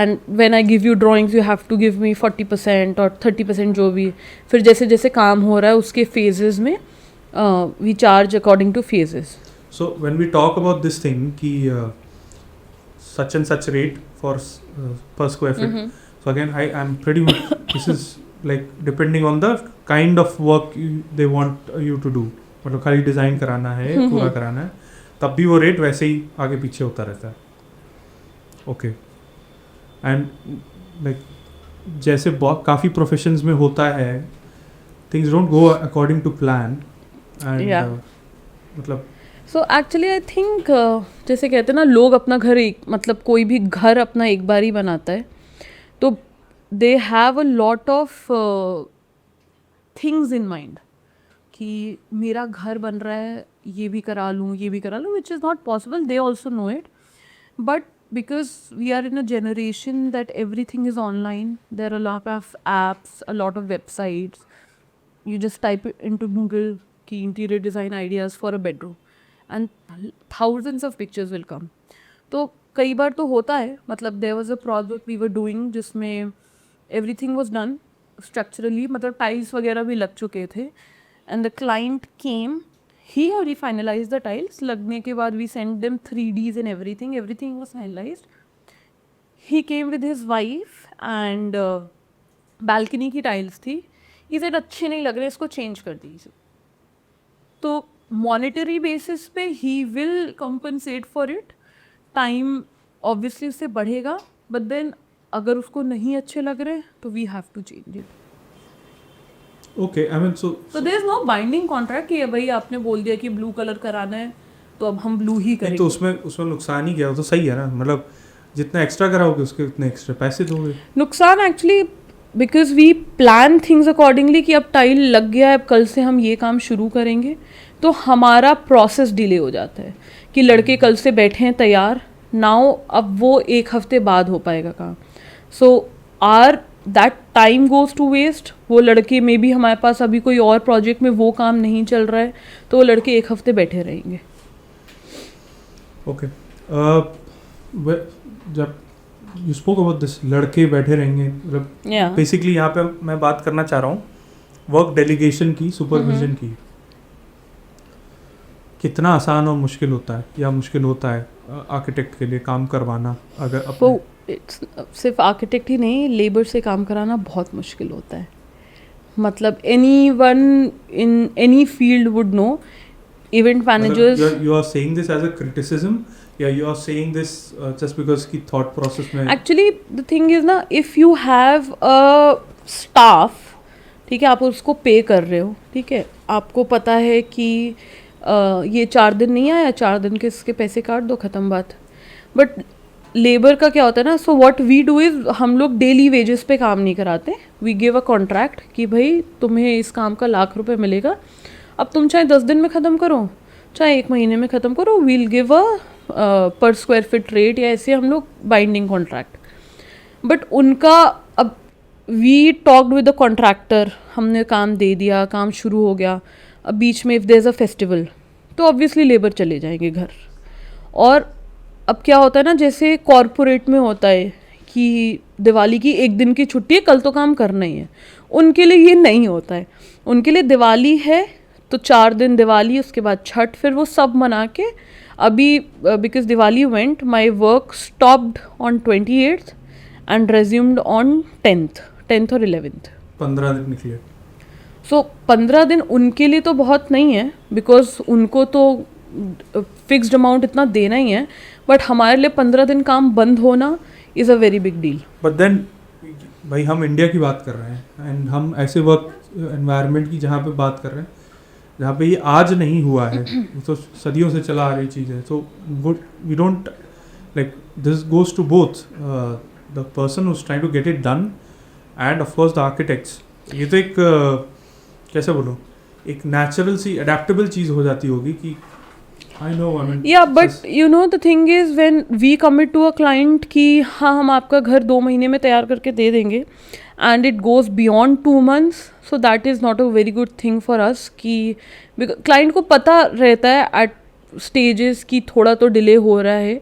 And when I give you drawings, you have to give me 40% or 30%, जो भी. फिर जैसे जैसे काम हो रहा है उसके phases में we charge according to phases. So when we talk about this thing कि such and such rate for per square feet, so again I'm pretty much this is like depending on the kind of work they want you to do. मतलब खाली design कराना है, पूरा कराना है, तब भी वो रेट वैसे ही आगे पीछे होता रहता है. ओके. एंड लाइक जैसे काफ़ी प्रोफेशंस में होता है, things don't go according to plan and मतलब. सो एक्चुअली आई थिंक जैसे कहते हैं ना, लोग अपना घर मतलब कोई भी घर अपना एक बार ही बनाता है, तो they have a lot of things in mind कि मेरा घर बन रहा है, ये भी करा लूँ, ये भी करा लूँ, which is not possible. They also know it, but because we are in a generation that everything is online, there are a lot of apps, a lot of websites. You just type it into Google ki interior design ideas for a bedroom and thousands of pictures will come. तो कई बार तो होता है, मतलब there was a project we were doing जिसमें everything was done structurally, मतलब tiles वगैरह भी लग चुके थे, and the client came. He already finalized the tiles. लगने के बाद we sent them 3Ds and everything. Everything was finalized. He came with his wife and balcony की tiles थी. He said अच्छे नहीं लग रहे, इसको change कर दीजिए. तो monetary basis पे he will compensate for it. Time obviously उससे बढ़ेगा, but then अगर उसको नहीं अच्छे लग रहे तो we have to change it. Okay, I mean, so there is no binding contract कि भाई आपने बोल दिया कि ब्लू कलर कराना है तो अब हम ब्लू ही करेंगे. तो उसमें नुकसान ही क्या हो, तो सही है ना, मतलब जितना एक्स्ट्रा कराओगे उसके उतने एक्स्ट्रा पैसे दोगे. नुकसान actually because we plan things accordingly कि अब टाइल लग गया है, अब कल से हम ये काम शुरू करेंगे, तो हमारा प्रोसेस डिले हो जाता है कि लड़के कल से बैठे हैं तैयार, नाउ अब वो 1 हफ्ते बाद हो पाएगा काम. So are that time goes to waste. वो लड़के में भी हमारे पास अभी कोई और प्रोजेक्ट में वो काम नहीं चल रहा है, तो वो लड़के 1 हफ्ते बैठे रहेंगे. ओके. जब यू स्पोक अबाउट दिस लड़के बैठे रहेंगे, मतलब बेसिकली यहाँ पे मैं बात करना चाह रहा हूँ वर्क डेलीगेशन की, सुपरविजन की. कितना आसान और मुश्किल होता है या मुश्किल होता है आर्किटेक्ट के लिए काम करवाना? अगर अपने सिर्फ आर्किटेक्ट ही नहीं, लेबर से काम कराना बहुत मुश्किल होता है. मतलब anyone in any field would know. Event managers. You are saying this as a criticism? Yeah, you are saying this just because की thought process में. Actually, the thing is ना, if you have a staff, ठीक है, आप उसको पे कर रहे हो, ठीक है, आपको पता है कि ये 4 दिन नहीं आया, 4 दिन के इसके पैसे काट दो, ख़त्म बात. बट लेबर का क्या होता है ना, so what we do is हम लोग डेली वेजेस पे काम नहीं कराते. वी गिव अ कॉन्ट्रैक्ट कि भाई तुम्हें इस काम का ₹1,00,000 मिलेगा, अब तुम चाहे 10 दिन में ख़त्म करो, चाहे 1 महीने में ख़त्म करो, we'll give a per square feet rate, या ऐसे हम लोग बाइंडिंग कॉन्ट्रैक्ट. बट उनका अब we talked with the contractor, हमने काम दे दिया, काम शुरू हो गया, अब बीच में if there is a festival तो ऑब्वियसली लेबर चले जाएंगे घर. और अब क्या होता है ना, जैसे कॉरपोरेट में होता है कि दिवाली की 1 दिन की छुट्टी है, कल तो काम करना ही है, उनके लिए ये नहीं होता है. उनके लिए दिवाली है तो 4 दिन दिवाली, उसके बाद छठ, फिर वो सब मना के अभी because Diwali went, my work stopped on 28th and resumed on 10th और 11th. 15 दिन निकले. सो 15 दिन उनके लिए तो बहुत नहीं है, बिकॉज उनको तो फिक्स्ड अमाउंट इतना देना ही है, बट हमारे लिए 15 दिन काम बंद होना is a very big deal. But then भाई हम इंडिया की बात कर रहे हैं एंड हम ऐसे वर्क एनवायरनमेंट की जहाँ पे बात कर रहे हैं जहाँ पे ये आज नहीं हुआ है, ये तो सदियों से चला आ रही चीज़ है. So we don't like this goes to both the person who is trying to get it done and of course the architects. ये तो एक कैसे बोलूँ, एक नेचुरल सी अडेप्टेबल चीज़ हो जाती होगी कि I know, I mean, yeah, but you know the thing is when we commit to a client कि हाँ हम आपका घर 2 महीने में तैयार करके दे देंगे and it goes beyond 2 months, so that is not a very good thing for us कि client को पता रहता है at stages कि थोड़ा तो delay हो रहा है,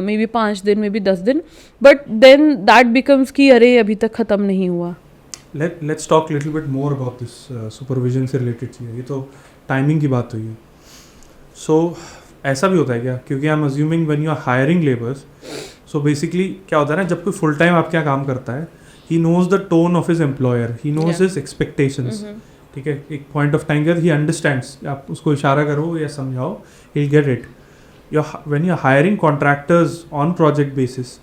maybe 5 दिन maybe 10 दिन, but then that becomes कि अरे अभी तक ख़त्म नहीं हुआ. Let's talk little bit more about this supervision से related चीज़. ये तो timing की बात हुई है. सो ऐसा भी होता है क्या, क्योंकि I am assuming when you are hiring labours, so basically क्या होता है ना, जब कोई फुल टाइम आपके यहाँ काम करता है, he knows the tone of his employer, he knows his expectations. ठीक है, एक पॉइंट ऑफ टाइम के बाद ही अंडरस्टैंड्स, आप उसको इशारा करो या समझाओ, he will get it. When you are hiring contractors on project basis,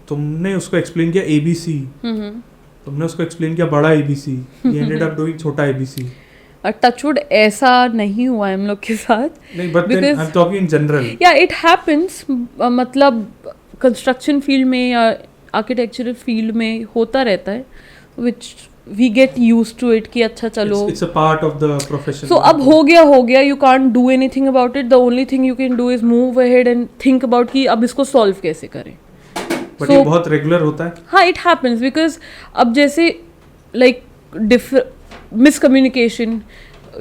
तुमने उसको एक्सप्लेन किया ABC, तुमने उसको एक्सप्लेन किया बड़ा ABC, ही एंडेड अप डूइंग छोटा ABC. टचवुड ऐसा नहीं हुआ है हम लोग के साथ. नहीं, but then I'm talking in general. Yeah, it happens. मतलब कंस्ट्रक्शन फील्ड में या आर्किटेक्चरल फील्ड में होता रहता है, which we get used to it कि अच्छा चलो. It's a part of the profession. So अब हो गया, you can't do anything about it. The only thing you can do is move ahead and think about कि अब इसको solve कैसे करें. But ये बहुत regular होता है. हाँ, it happens because अब जैसे like मिसकम्युनिकेशन,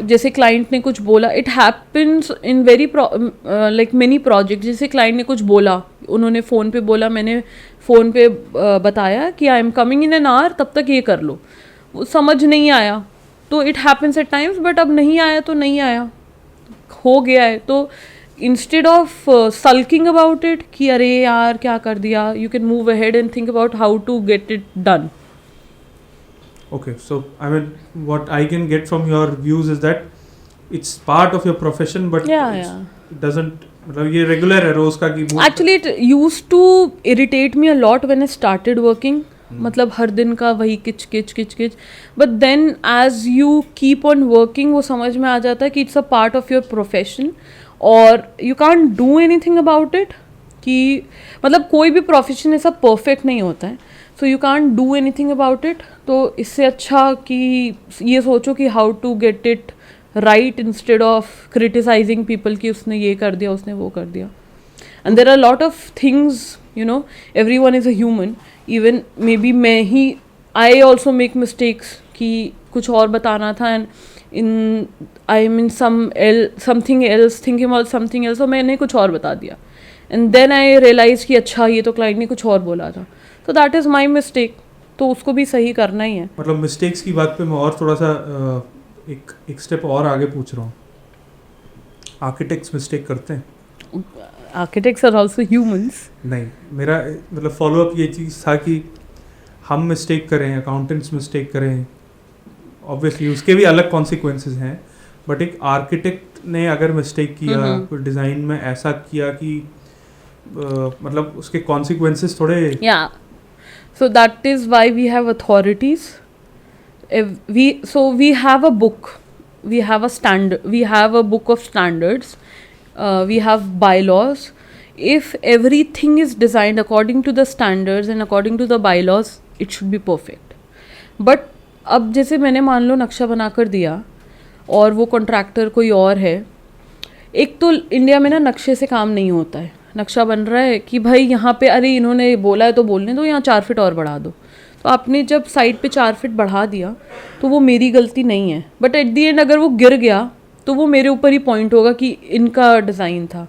जैसे क्लाइंट ने कुछ बोला, it happens in very like many project. जैसे क्लाइंट ने कुछ बोला, उन्होंने फ़ोन पे बोला, मैंने फ़ोन पे बताया कि I am coming in an hour, तब तक ये कर लो. वो समझ नहीं आया, तो it happens at times. But अब नहीं आया तो नहीं आया, हो गया है. तो instead of sulking about it कि अरे यार क्या कर दिया, you can move ahead and think about how to get it done. Okay, so I mean, what I can get from your views is that it's part of your profession, but it doesn't. मतलब ये regular है रोज का कि. Actually, it used to irritate me a lot when I started working. मतलब हर दिन का वही किच किच. But then as you keep on working, वो समझ में आ जाता है कि it's a part of your profession और you can't do anything about it. कि मतलब कोई भी प्रोफेशन ऐसा परफेक्ट नहीं होता है, so you can't do anything about it. तो इससे अच्छा कि ये सोचो कि how to get it right instead of criticising people कि उसने ये कर दिया, उसने वो कर दिया. And there are lot of things, you know, everyone is a human. Even maybe मैं ही, आई ऑल्सो मेक मिस्टेक्स कि कुछ और बताना था and in I am in something else thinking about something else, और मैंने कुछ और बता दिया. एंड देन आई रियलाइज कि अच्छा ये तो क्लाइंट ने कुछ और बोला था. तो दैट इज़ माई मिस्टेक, तो उसको भी सही करना ही है. मतलब मिस्टेक्स की बात पे मैं और थोड़ा सा एक स्टेप और आगे पूछ रहा हूँ. आर्किटेक्ट्स मिस्टेक करते हैं? Architects are also humans. नहीं, मेरा मतलब फॉलोअप ये चीज़ था कि हम मिस्टेक करें, अकाउंटेंट्स मिस्टेक करें, ऑब्वियसली उसके भी अलग कॉन्सिक्वेंसेस हैं. बट एक आर्किटेक्ट ने अगर मिस्टेक किया, कोई डिज़ाइन में ऐसा किया कि मतलब उसके कॉन्सिक्वेंसेस थोड़े. या, so that is why we have authorities we have a book, we have a standard, we have a book of standards, we have bylaws. If everything is designed according to the standards and according to the bylaws, it should be perfect. But अब जैसे मैंने मान लो नक्शा बना कर दिया और वो कॉन्ट्रैक्टर कोई और है, एक तो इंडिया में ना नक्शे से काम नहीं होता है. नक्शा बन रहा है कि भाई यहाँ पे अरे इन्होंने बोला है तो बोलने दो, यहाँ 4 फीट और बढ़ा दो. तो आपने जब साइड पे 4 फीट बढ़ा दिया तो वो मेरी गलती नहीं है, बट एट दी एंड अगर वो गिर गया तो वो मेरे ऊपर ही पॉइंट होगा कि इनका डिज़ाइन था.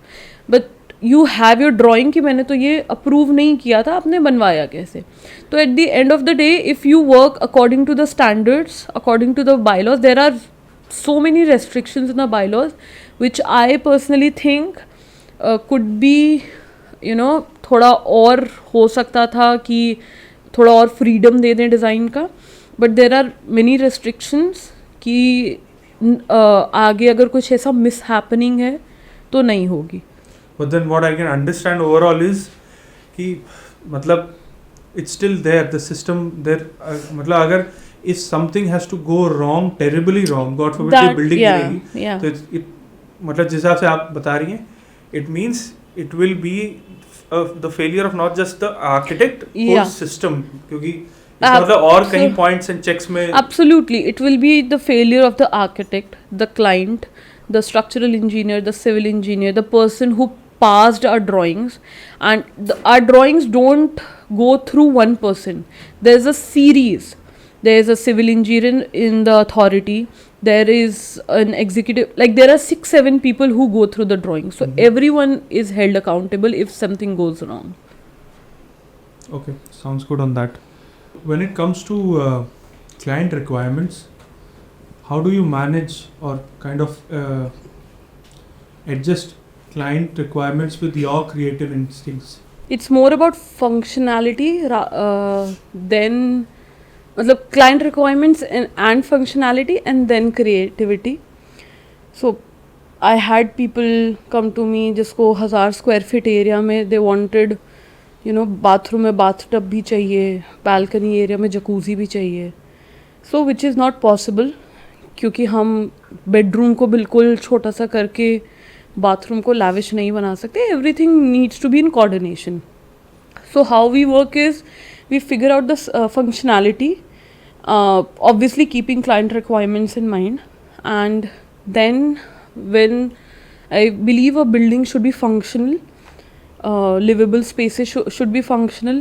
But you have your drawing कि मैंने तो ये अप्रूव नहीं किया था, आपने बनवाया कैसे. तो at the end of the day if you work according to the standards, according to the bylaws, there are so many restrictions in the bylaws which I personally think could be, you know, थोड़ा और हो सकता था कि थोड़ा और freedom दे दें design का. But there are many restrictions कि आगे अगर कुछ ऐसा मिस हैपनिंग है तो नहीं होगी. But then what I can understand overall is कि मतलब it's still there, the system there. मतलब अगर if something has to go wrong, terribly wrong, God forbid ये building गिरेगी, तो it मतलब जिस हिसाब से आप बता रही हैं, it means it will be the failure of not just the architect, whole system, क्योंकि मतलब और कहीं points and checks में absolutely it will be the failure of the architect, the client, the structural engineer, the civil engineer, the person who passed our drawings. And our drawings don't go through one person. There's a series. There is a civil engineer in the authority, there is an executive, like there are 6-7 people who go through the drawing, so everyone is held accountable if something goes wrong. Okay, sounds good on that. When it comes to client requirements, how do you manage or kind of adjust client requirements with your creative instincts? It's more about functionality than मतलब client requirements and functionality and then creativity. So I had people come to me जिसको 1000 square feet area में they wanted, you know, bathroom में bathtub भी चाहिए, balcony area में jacuzzi भी चाहिए. So which is not possible क्योंकि हम bedroom को बिल्कुल छोटा सा करके bathroom को lavish नहीं बना सकते. Everything needs to be in coordination. So how we work is we figure out the functionality, obviously keeping client requirements in mind, and then when I believe a building should be functional, livable spaces should be functional,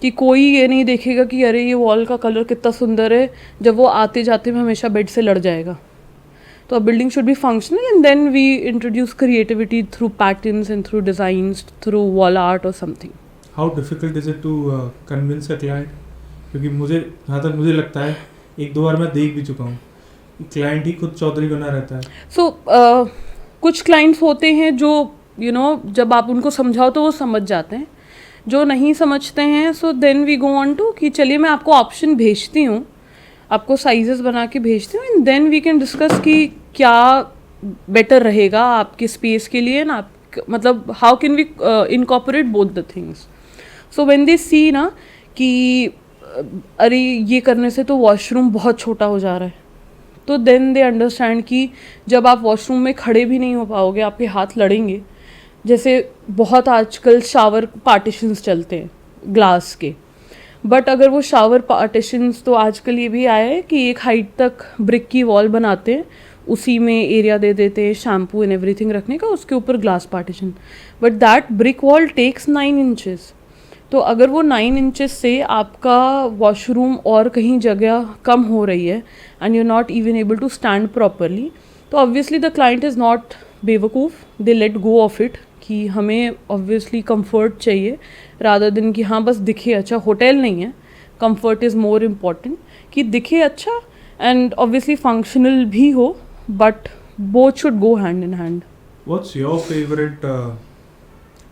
कि कोई ये नहीं देखेगा कि अरे ये wall का colour कितना सुंदर है जब वो आते जाते में हमेशा बेड से लड़ जाएगा. तो a building should be functional, and then we introduce creativity through patterns and through designs, through wall art or something. How difficult is it to convince a client? क्योंकि मुझे जहाँ तक मुझे लगता है 1-2 बार मैं देख भी चुका हूँ कि क्लाइंट ही खुद चौधरी बना रहता है. So कुछ क्लाइंट्स होते हैं जो you know जब आप उनको समझाओ तो वो समझ जाते हैं, जो नहीं समझते हैं so then we go on to कि चलिए मैं आपको ऑप्शन भेजती हूँ, आपको साइजेस बना के भेजती हूँ, and then we can discuss कि क्या बेटर रहेगा आपके स्पेस के लिए ना, मतलब how can we incorporate both the things. So when they see ना कि अरे ये करने से तो वॉशरूम बहुत छोटा हो जा रहा है, तो देन दे अंडरस्टैंड कि जब आप वॉशरूम में खड़े भी नहीं हो पाओगे, आपके हाथ लड़ेंगे. जैसे बहुत आजकल शावर पार्टीशंस चलते हैं ग्लास के, बट अगर वो शावर पार्टीशंस, तो आजकल ये भी आया है कि एक हाइट तक ब्रिक की वॉल बनाते हैं, उसी में एरिया दे देते हैं शैम्पू एंड एवरीथिंग रखने का, उसके ऊपर glass partition. But that brick wall takes 9 inches. तो अगर वो 9 इंचेस से आपका वॉशरूम और कहीं जगह कम हो रही है and you not even able to stand properly, तो obviously the client is not बेवकूफ़, they let go of it कि हमें ऑब्वियसली कंफर्ट चाहिए रादर दिन कि हाँ बस दिखे अच्छा. होटल नहीं है, कंफर्ट इज़ मोर इम्पॉर्टेंट कि दिखे अच्छा एंड ऑब्वियसली फंक्शनल भी हो, but both should go hand in hand. What's your favorite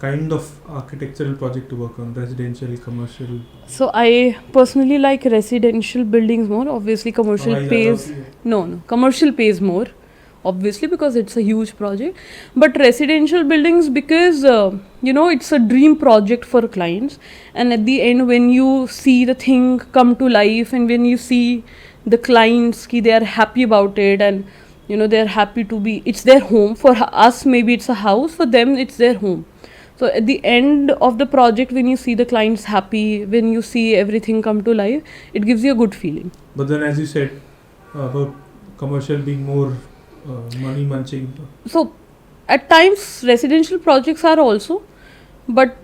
kind of architectural project to work on? Residential, commercial? So I personally like residential buildings more. Obviously commercial pays, no, commercial pays more. obviously, because it's a huge project. But residential buildings, because it's a dream project for clients, and at the end when you see the thing come to life, and when you see the clients ki they are happy about it, and they're happy to be, it's their home. For us maybe it's a house, for them it's their home. So at the end of the project, when you see the clients happy, when you see everything come to life, it gives you a good feeling. But then, as you said about commercial being more money munching. So at times residential projects are also, but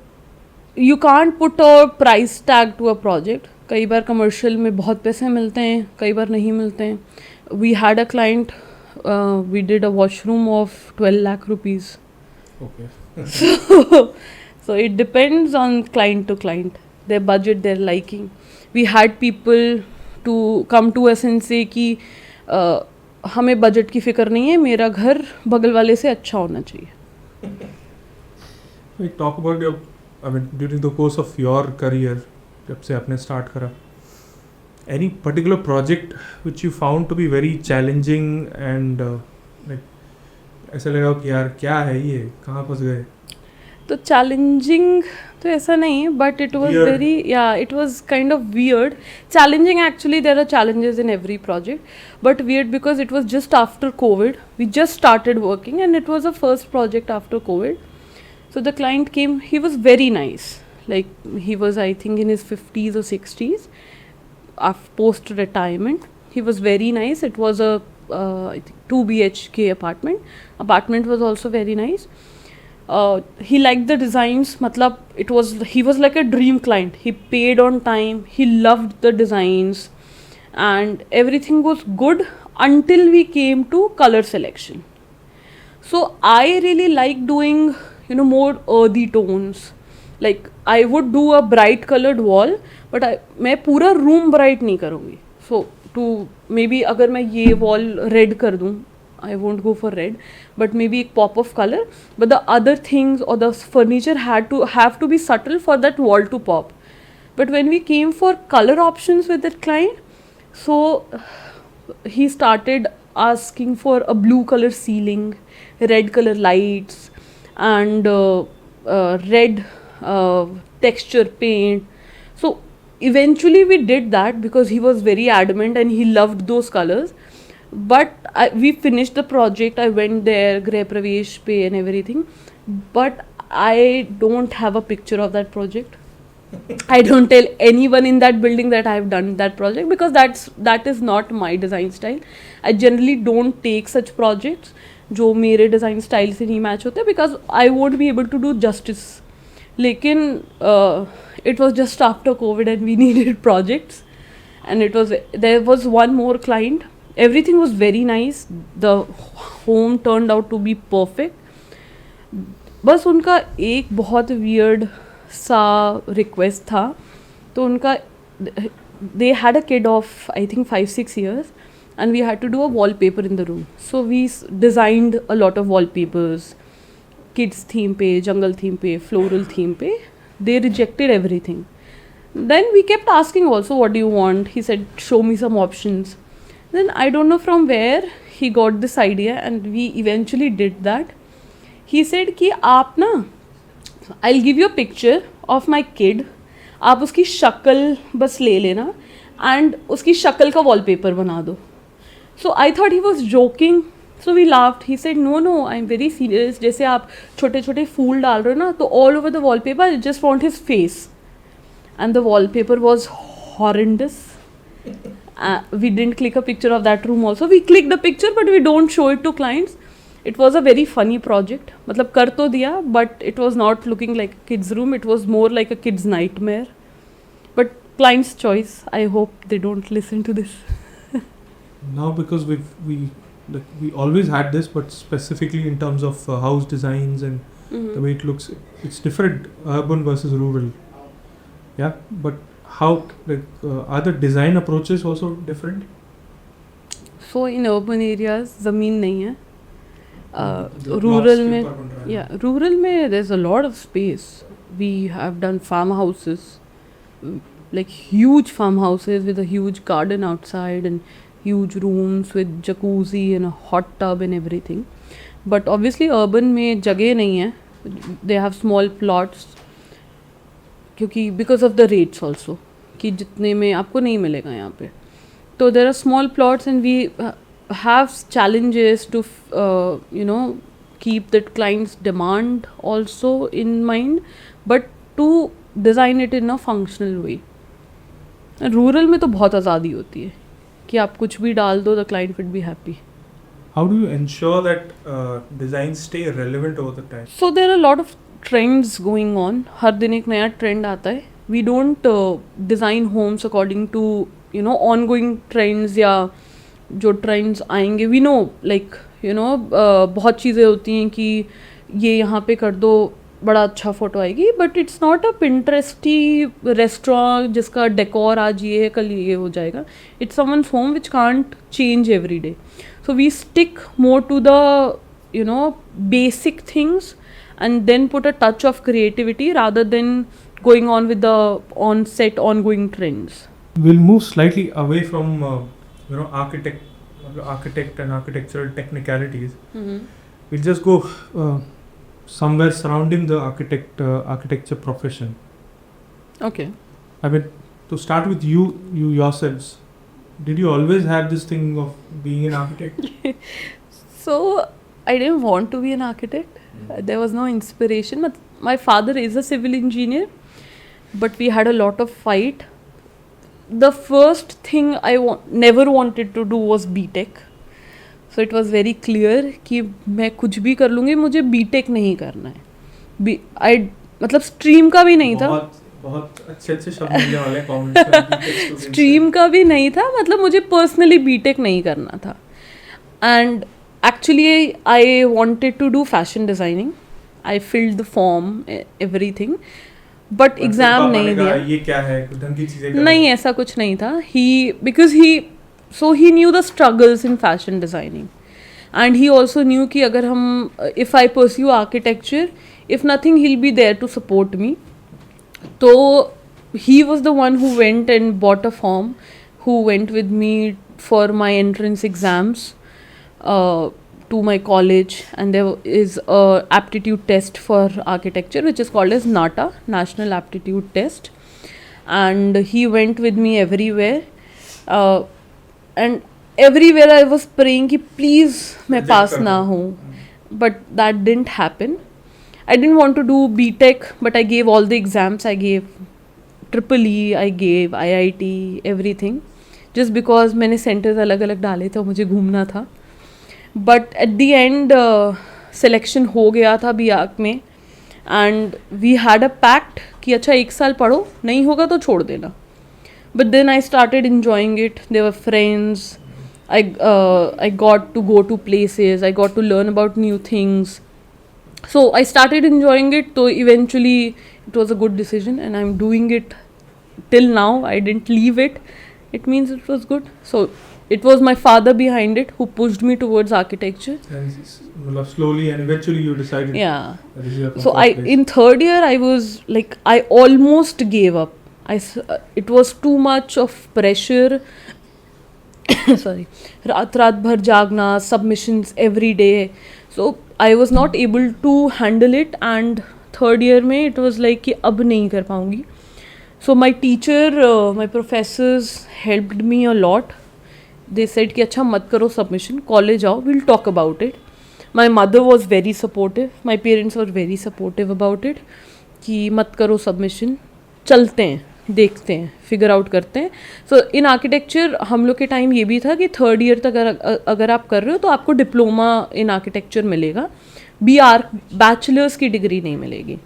you can't put a price tag to a project. कई बार commercial में बहुत पैसे मिलते हैं, कई बार नहीं मिलते हैं. We had a client, we did a washroom of 12 lakh rupees. Okay. So it depends on client to client, their budget, their liking. We had people to come to us and say कि हमें budget की फिक्र नहीं है, मेरा घर बगल वाले से अच्छा होना चाहिए. We talk about your, during the course of your career, जब से आपने start करा, any particular project which you found to be very challenging and ऐसा लगा कि यार क्या है ये, कहाँ फंस गए? तो चैलेंजिंग तो ऐसा नहीं है, but it was very, it was kind of weird. Challenging, actually there are challenges in every project, but weird because it was just after COVID. We just started working and it was a first project after COVID. So the client came, he was very nice. Like he was, I think, in his 50s or 60s, post retirement. He was very nice. It was a I think 2 BHK apartment. Apartment was also very nice. He liked the designs. Matlab, he was like a dream client. He paid on time. He loved the designs, and everything was good until we came to color selection. So I really like doing more earthy tones. Like I would do a bright colored wall, but मैं पूरा room bright नहीं करूँगी. So to maybe अगर मैं ये wall red कर दूँ, I won't go for red, but maybe a pop of color. But the other things or the furniture have to be subtle for that wall to pop. But when we came for color options with that client, so he started asking for a blue color ceiling, red color lights, and red texture paint. So eventually we did that because he was very adamant and he loved those colors. But we finished the project. I went there, Greh Pravesh Pe and everything. But I don't have a picture of that project. I don't tell anyone in that building that I have done that project, because that is not my design style. I generally don't take such projects जो मेरे design style से नहीं match होते, because I won't be able to do justice. लेकिन it was just after COVID and we needed projects, and there was one more client. Everything was very nice. The home turned out to be perfect. बस उनका एक बहुत weird सा request था. तो उनका, they had a kid of I think 5-6 years, and we had to do a wallpaper in the room. So we designed a lot of wallpapers, kids theme पे, jungle theme पे, floral theme पे. They rejected everything. Then we kept asking also, what do you want? He said, show me some options. Then I don't know from where he got this idea, and we eventually did that. He said कि आप ना, I'll give you a picture of my kid. आप उसकी शक्ल बस ले लेना and उसकी शक्ल का wallpaper बना दो. So I thought he was joking. So we laughed. He said, no, I'm very serious. जैसे आप छोटे छोटे फूल डाल रहे हो ना, तो all over the wallpaper I just want his face. And the wallpaper was horrendous. We didn't click a picture of that room also. We clicked the picture, but we don't show it to clients. It was a very funny project. मतलब कर तो दिया, but it was not looking like a kid's room. It was more like a kid's nightmare. But client's choice. I hope they don't listen to this. Now, because we always had this, but specifically in terms of house designs and the way it looks, it's different, urban versus rural. Yeah, but how, are the design approaches also different? So in urban areas, ज़मीन नहीं है. Rural में there's a lot of space. We have done farmhouses, like huge farmhouses with a huge garden outside and huge rooms with jacuzzi and a hot tub and everything. But obviously urban में जगह नहीं है. They have small plots क्योंकि because of the rates also कि जितने में आपको नहीं मिलेगा यहाँ पे. So there are small plots and we have challenges to keep that client's demand also in mind, but to design it in a functional way. Rural में तो बहुत आज़ादी होती है कि आप कुछ भी डाल दो, the client would be happy. How do you ensure that designs stay relevant over the time? So there are a lot of trends going on. हर दिन एक नया trend आता है. We don't design homes according to ongoing trends या जो trends आएंगे. We know like बहुत चीज़ें होती हैं कि ये यहाँ पे कर दो बड़ा अच्छा फ़ोटो आएगी, but it's not a Pinteresty restaurant जिसका डेकोर आज ये है कल ये हो जाएगा. It's someone's home which can't change every day. So we stick more to the basic things and then put a touch of creativity rather than going on with the on-set ongoing trends. We'll move slightly away from architect and architectural technicalities. Mm-hmm. We'll just go somewhere surrounding the architecture profession. Okay. I mean, to start with you yourselves, did you always have this thing of being an architect? So I didn't want to be an architect. There was no inspiration. But my father is a civil engineer, but we had a lot of fight. The first thing I never wanted to do was B.Tech. So it was very clear कि मैं कुछ भी कर लूँगी, मुझे B.Tech नहीं करना है. मतलब स्ट्रीम का भी नहीं था. बहुत अच्छे शब्द मिलने वाले कमेंट्स. स्ट्रीम का भी नहीं था, मतलब मुझे पर्सनली B.Tech नहीं करना था. And actually I wanted to do fashion designing. I filled the form everything, but exam नहीं दिया. ये क्या है, ढंग की चीज़ें नहीं, ऐसा कुछ नहीं था. he knew the struggles in fashion designing, and he also knew कि अगर हम if I pursue architecture, if nothing he'll be there to support me. So he was the one who went and bought a form, who went with me for my entrance exams to my college, and there is a aptitude test for architecture which is called as NATA, National Aptitude Test, and he went with me everywhere, and everywhere I was praying कि please मैं pass ना हूँ, but that didn't happen. I didn't want to do B.Tech, but I gave all the exams. I gave EEE, I gave IIT, everything, just because मैंने centers अलग अलग डाले थे और मुझे घूमना था. But at the end selection हो गया था BARC में, and we had a pact कि अच्छा 1 साल पढ़ो, नहीं होगा तो छोड़ देना. But then I started enjoying it. There were friends. I got to go to places. I got to learn about new things. So I started enjoying it. So eventually it was a good decision, and I'm doing it till now. I didn't leave it. It means it was good. So it was my father behind it who pushed me towards architecture. And slowly and eventually you decided. Yeah. That is your So in third year I was like, I almost gave up. It was too much of pressure. Sorry. रात भर जागना, submissions every day. So I was not able to handle it, and third year में it was like कि अब नहीं कर पाऊँगी. So my teacher, my professors helped me a lot. They said कि अच्छा मत करो submission, college आओ, we'll talk about it. My mother was very supportive. My parents were very supportive about it. कि मत करो submission, चलते हैं, देखते हैं, फिगर आउट करते हैं. सो इन आर्किटेक्चर हम लोग के टाइम ये भी था कि थर्ड ईयर तक अगर आप कर रहे हो तो आपको डिप्लोमा इन आर्किटेक्चर मिलेगा. बैचलर्स की डिग्री नहीं मिलेगी,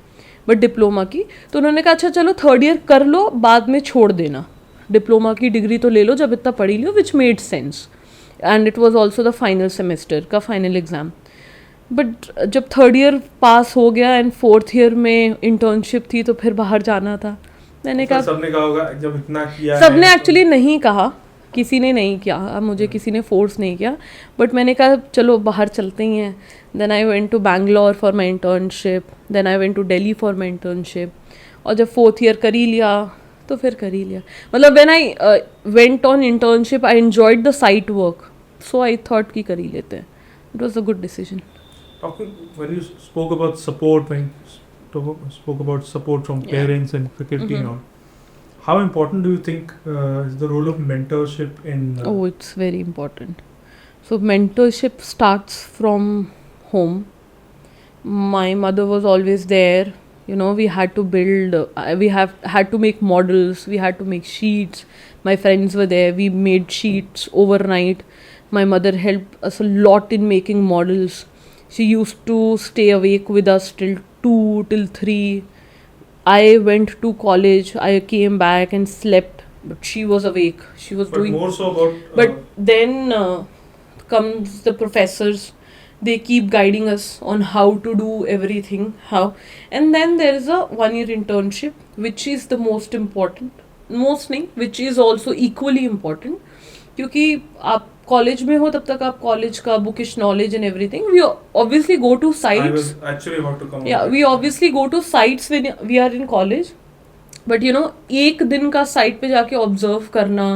बट डिप्लोमा की. तो उन्होंने कहा अच्छा चलो थर्ड ईयर कर लो, बाद में छोड़ देना, डिप्लोमा की डिग्री तो ले लो जब इतना पढ़ी लो, which made sense. And it was also the final semester का फाइनल एग्ज़ाम. बट जब थर्ड ईयर पास हो गया एंड फोर्थ ईयर में इंटर्नशिप थी तो फिर बाहर जाना था. मैंने कहा सबने कहा होगा जब इतना किया, सबने एक्चुअली नहीं कहा, किसी ने नहीं किया, मुझे किसी ने फोर्स नहीं किया, बट मैंने कहा चलो बाहर चलते ही हैं. Then I went to Bangalore for my internship, then I went to Delhi for my internship. और जब फोर्थ ईयर कर ही लिया तो फिर कर ही लिया. मतलब when I went on internship I enjoyed the site work, so I thought कि कर ही लेते हैं. It was a good decision. Talking when you spoke about support, when you spoke about support from Yeah. parents and faculty and all, how important do you think is the role of mentorship in? Oh, it's very important. So mentorship starts from home. My mother was always there. You know, we had to build. We have had to make models. We had to make sheets. My friends were there. We made sheets overnight. My mother helped us a lot in making models. She used to stay awake with us till 2, till 3. I went to college. I came back and slept, but she was awake. She was But doing. more so about. But then comes the professors. They keep guiding us on how to do everything. How, and then there is a 1-year internship, which is the most important. Most नहीं, which is also equally important. क्योंकि आप college में हो तब तक आप college का bookish knowledge and everything. We obviously go to I sites. was actually about to come. Yeah, on we that. obviously go to sites when we are in college, but you know, एक दिन का site पे जाके observe करना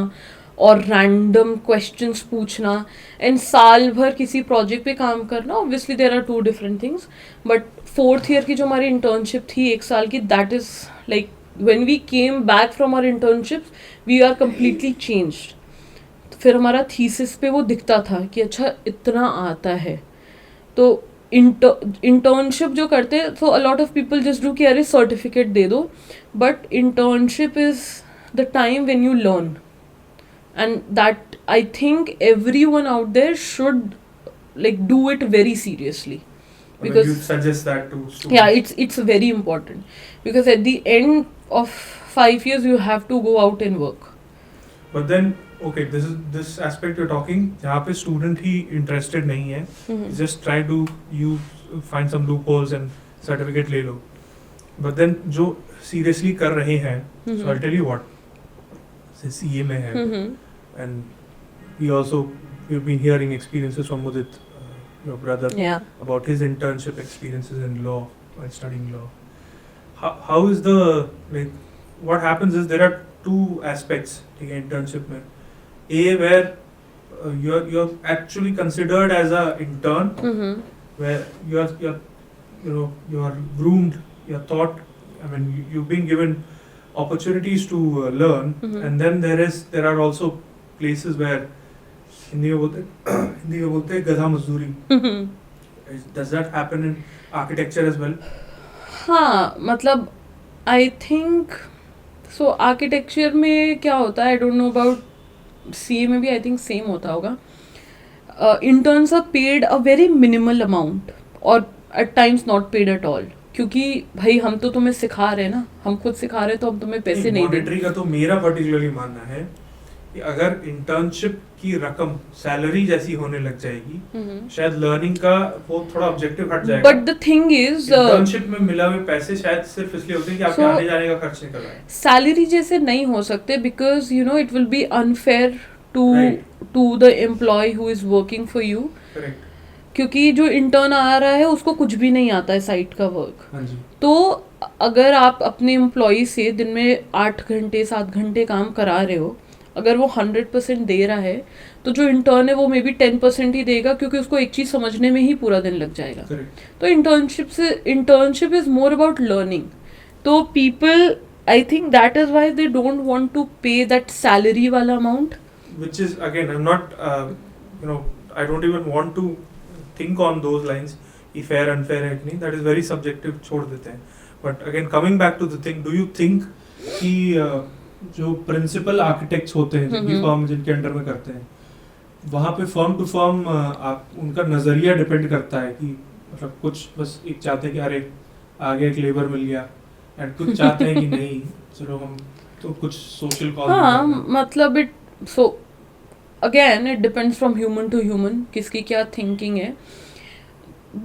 और random questions पूछना and साल भर किसी प्रोजेक्ट पे काम करना, obviously there are 2 different things. But 4th year की जो हमारी इंटर्नशिप थी 1 साल की, that is like when we came back from our internships we are completely changed. फिर हमारा थीसिस पे वो दिखता था कि अच्छा इतना आता है. तो इंटर्नशिप जो करते हैं, so a lot of people just do कि अरे सर्टिफिकेट दे दो, but internship is the time when you learn, and that I think everyone out there should like do it very seriously. I mean, Because you suggest that to students. yeah, it's very important, because at the end of 5 years you have to go out and work. But then, okay, this aspect you're talking, जहाँ पे student ही interested नहीं है, just try to find some loopholes and certificate ले लो. But then जो seriously कर रहे हैं, so I'll tell you what, से CA में है, and we've been hearing experiences from Mudit, your brother, Yeah. about his internship experiences in law while studying law. How is the, like, what happens is there are 2 aspects ठीक है internship में. A, where you're actually considered as a intern, where you're groomed, you're taught. I mean, you've been given opportunities to learn, and then there are also places where Hindi में बोलते हैं गधा मजदूरी. Does that happen in architecture as well? हाँ, मतलब I think so architecture में क्या होता है, I don't know about CA में भी आई थिंक सेम होता होगा. Interns are paid a very minimal amount और at times not paid at all, क्योंकि भाई हम तो तुम्हें सिखा रहे हैं ना, हम खुद सिखा रहे हैं तो हम तुम्हें पैसे नहीं देंगे. मॉनेटरी का तो मेरा पर्टिकुलरली मानना है कि अगर इंटर्नशिप की रकम सैलरी जैसी होने लग जाएगी, शायद लर्निंग का वो थोड़ा ऑब्जेक्टिव हट जाएगा. But the thing is internship में मिला हुए पैसे शायद सिर्फ इसलिए होते हैं कि आपके So, आने जाने का खर्च निकल रहा है. सैलरी जैसे नहीं हो सकते, because you know it will be unfair Right. To the employ who is working for you. Correct. क्योंकि जो इंटर्न आ रहा है उसको कुछ भी नहीं आता है साइट का वर्क. हाँ जी. तो अगर आप अपने एम्प्लॉय से दिन में 8 घंटे 7 घंटे काम करा रहे हो, अगर वो 100% दे रहा है, तो जो इंटर्न है वो मे बी 10% ही देगा, क्योंकि उसको एक चीज़ समझने में ही पूरा दिन लग जाएगा. करेक्ट. तो internship is more about learning. तो people, I think that is why they don't want to pay that salary वाला amount. Which is, again, I'm not, I don't even want to think on those lines कि fair unfair है कि नहीं, that is very subjective, छोड़ देते हैं. But again, coming back to the thing, do you think कि जो principal architects होते हैं, जिनकी firm जिनके अंडर में करते हैं, वहाँ पे firm to firm उनका नज़रिया depend करता है कि मतलब कुछ बस एक चाहते हैं कि अरे आगे एक लेबर मिल गया, and कुछ चाहते हैं कि नहीं, चलो हम तो कुछ social cause. हाँ, मतलब so again it depends from human to human किसकी क्या thinking है.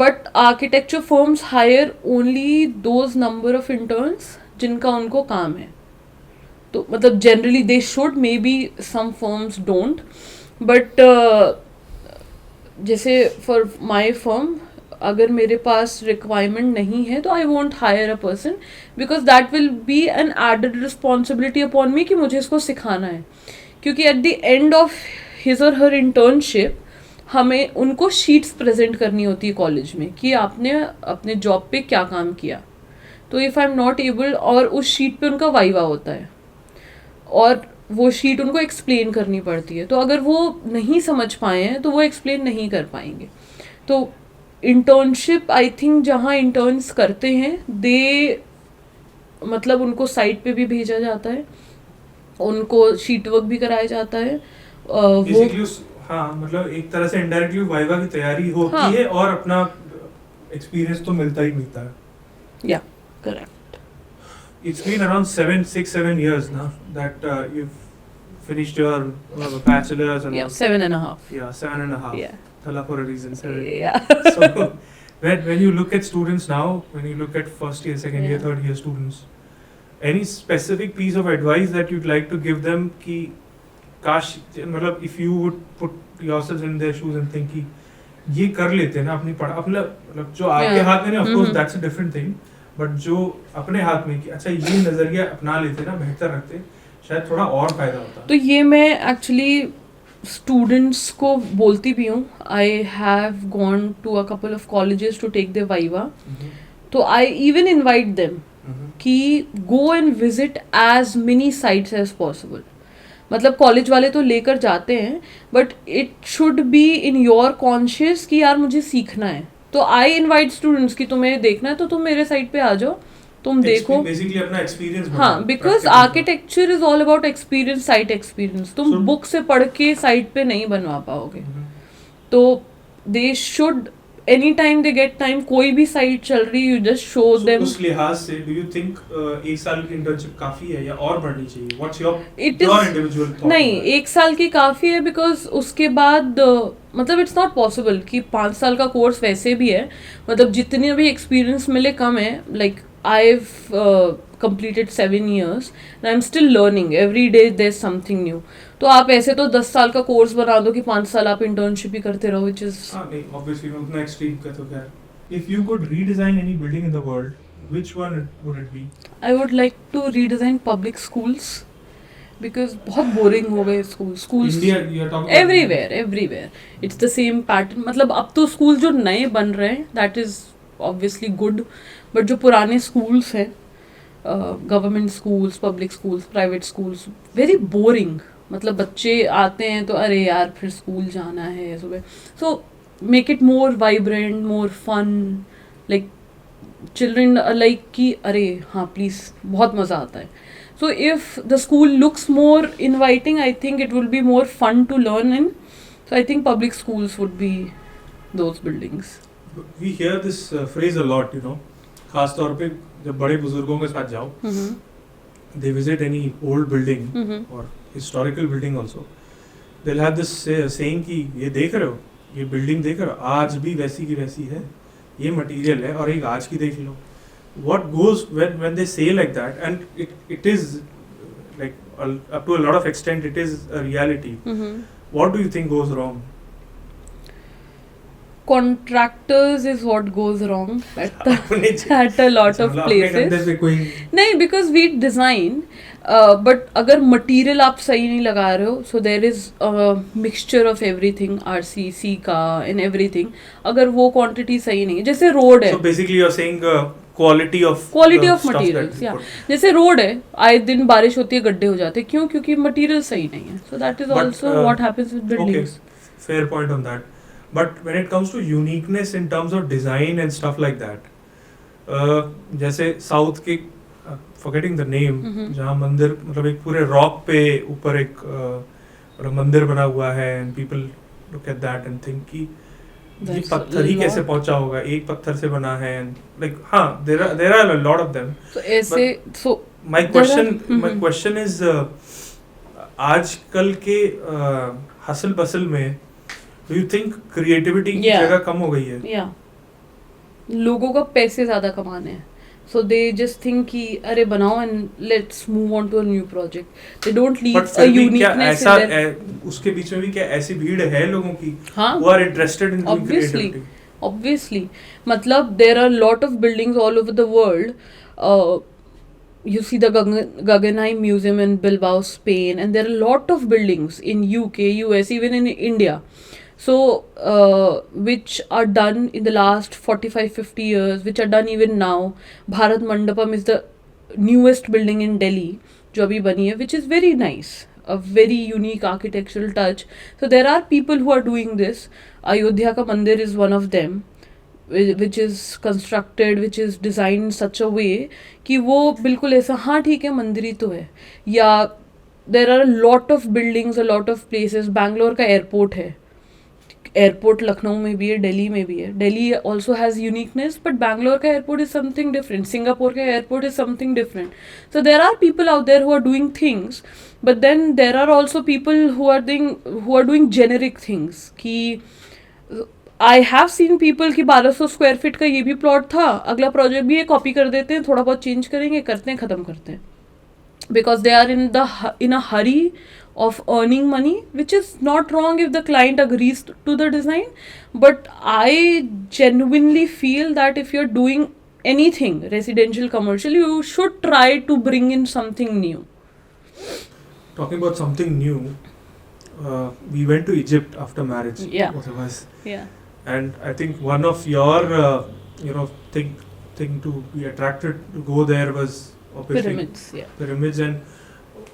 But architecture firms hire only those number of interns जिनका उनको काम है. तो मतलब generally they should, maybe some firms don't, but जैसे for my firm अगर मेरे पास रिक्वायरमेंट नहीं है तो I won't hire a person, because that will be an added responsibility upon me कि मुझे इसको सिखाना है. क्योंकि at the end of his or her internship हमें उनको शीट्स प्रेजेंट करनी होती है कॉलेज में कि आपने अपने जॉब पे क्या काम किया. तो if I am not able, और उस शीट पे उनका वाइवा होता है और वो शीट उनको एक्सप्लेन करनी पड़ती है. तो अगर वो नहीं समझ पाए हैं तो वो एक्सप्लेन नहीं कर पाएंगे. तो इंटर्नशिप आई थिंक जहाँ इंटर्न्स करते हैं दे मतलब उनको साइट पे भी भेजा जाता है, उनको शीट वर्क भी कराया जाता है. वो हाँ, मतलब एक तरह से इनडायरेक्टली वाइवा की तैयारी होती हाँ. है और अपना एक्सपीरियंस तो मिलता ही मिलता है. या correct. It's been around 7 years now that you've finished your bachelor's and Yeah, 7.5. yeah, 7.5. Yeah. Thala for a reason. 7. Yeah. So when you look at students now, when you look at first year, second year, Yeah. third year students, any specific piece of advice that you'd like to give them कि काश मतलब if you would put yourself in their shoes and think कि ये कर लेते ना अपनी पढ़ा अपना मतलब जो आपके Yeah. हाथ में नहीं, of course Mhm. that's a different thing, but जो अपने हाथ में कि अच्छा ये नजरिया अपना लेते ना बेहतर रखते, शायद थोड़ा और फायदा होता. तो ये मैं एक्चुअली स्टूडेंट्स को बोलती भी हूँ. I have gone to a couple of colleges to take the viva. तो आई इवन इनवाइट देम कि go and visit as many sites as possible. मतलब कॉलेज वाले तो लेकर जाते हैं but it should be in your conscious कि यार मुझे सीखना है. तो आई इनवाइट स्टूडेंट्स कि तुम्हें देखना है तो तुम मेरे साइट पे आ जाओ, तुम देखो. बेसिकली अपना एक्सपीरियंस. हाँ, because architecture is all about experience, site experience. तुम So- बुक से पढ़ के साइट पे नहीं बनवा पाओगे. तो they should any time they get time, कोई भी साइट चल रही यू जस्ट शो देम. उस लिहाज से डू यू थिंक एक साल की इंटर्नशिप काफी है या और बढ़नी चाहिए? What's your It is- individual thought? नहीं, 1 साल की काफ़ी है बिकॉज उसके बाद मतलब इट्स नॉट पॉसिबल कि 5 साल का कोर्स वैसे भी है. मतलब जितने भी एक्सपीरियंस मिले कम है. Like I have completed 7 years and I'm still learning. Every day there's something new. तो आप ऐसे तो 10 साल का कोर्स बना दो कि 5 साल आप इंटर्नशिप ही करते रहो, which is नहीं, obviously मैं उतना एक्सट्रीम का तो क्या. If you could redesign any building in the world, which one would it be? I would like to redesign public schools because बहुत boring हो गए schools. India, you are talking about everywhere it's the same pattern. मतलब अब तो school जो नए बन रहे हैं that is obviously good, but जो पुराने schools हैं government schools, public schools, private schools, very boring. मतलब बच्चे आते हैं तो अरे यार फिर स्कूल जाना है सुबह. So make it more vibrant, more fun. Like children like कि अरे हाँ प्लीज़ बहुत मज़ा आता है. So if the school looks more inviting I think it will be more fun to learn in. So I think public schools would be those buildings. We hear this phrase a lot, you know. खास तौर पे जब बड़े बुजुर्गों के साथ जाओ, they visit any old building or historical building also, they'll have this saying कि ये देख रहे हो, ये बिल्डिंग देख रहे हो, आज भी वैसी की वैसी है, ये मटेरियल है और एक आज की देख लो. What goes when they say like that, and it is like up to a lot of extent it is a reality. What do you think goes wrong? Contractors is what goes wrong at a lot of places. नहीं, because we design, but अगर material आप सही नहीं लगा रहे हो, so there is a mixture of everything, RCC का and everything. अगर वो quantity सही नहीं है, जैसे road है. So basically you're saying quality of materials, yeah. जैसे road है, आए दिन बारिश होती है, गड्ढे हो जाते हैं. क्यों? क्योंकि material सही नहीं है. So that is also what happens with buildings. Okay, fair point on that. But when it comes to uniqueness in terms of design and stuff like that, जैसे साउथ के forgetting the name, जहाँ मंदिर मतलब एक पूरे rock पे ऊपर एक मंदिर बना हुआ है, and people look at that and think कि ये पत्थर ही कैसे पहुंचा होगा, एक पत्थर से बना है, and like हाँ there are a lot of them. So ऐसे so my question is आजकल के हसल बसल में Do you think creativity की जगह कम हो गई है? Yeah. लोगों का पैसे ज़्यादा कमाने हैं. So they just think कि अरे बनाओ and let's move on to a new project. They don't leave a uniqueness in their. उसके बीच में भी क्या ऐसी भीड़ है लोगों की हाँ, who are interested in doing obviously. creativity? Obviously, matlab there are a lot of buildings all over the world. You see the Guggenheim Museum in Bilbao, Spain, and there are a lot of buildings in UK, US, even in India. So, which are done in the last 45, 50 years, which are done even now. Bharat Mandapam is the newest building in Delhi, जो अभी बनी है, which is very nice. A very unique architectural touch. So there are people who are doing this. Ayodhya ka mandir is one of them, which is constructed, which is designed in such a way कि वो बिल्कुल ऐसा हाँ ठीक है मंदिर ही तो है. या there are a lot of buildings, a lot of places. Bangalore का एयरपोर्ट है, एयरपोर्ट लखनऊ में भी है, दिल्ली में भी है. Delhi also has uniqueness, but Bangalore का airport is something different. Singapore का airport is something different. So there are people out there who are doing things, but then there are also people who are doing generic things. कि I have seen people कि 1200 square feet का ये भी plot था, अगला project भी ये copy कर देते हैं, थोड़ा बहुत चेंज करेंगे, करते हैं, ख़त्म करते हैं. Because they are in a hurry of earning money, which is not wrong if the client agrees to the design. But I genuinely feel that if you're doing anything residential, commercial, you should try to bring in something new. Talking about something new, we went to Egypt after marriage. Yeah. Both of us. Yeah. And I think one of your thing to be attracted to go there was obviously Pyramids. Yeah. pyramids, and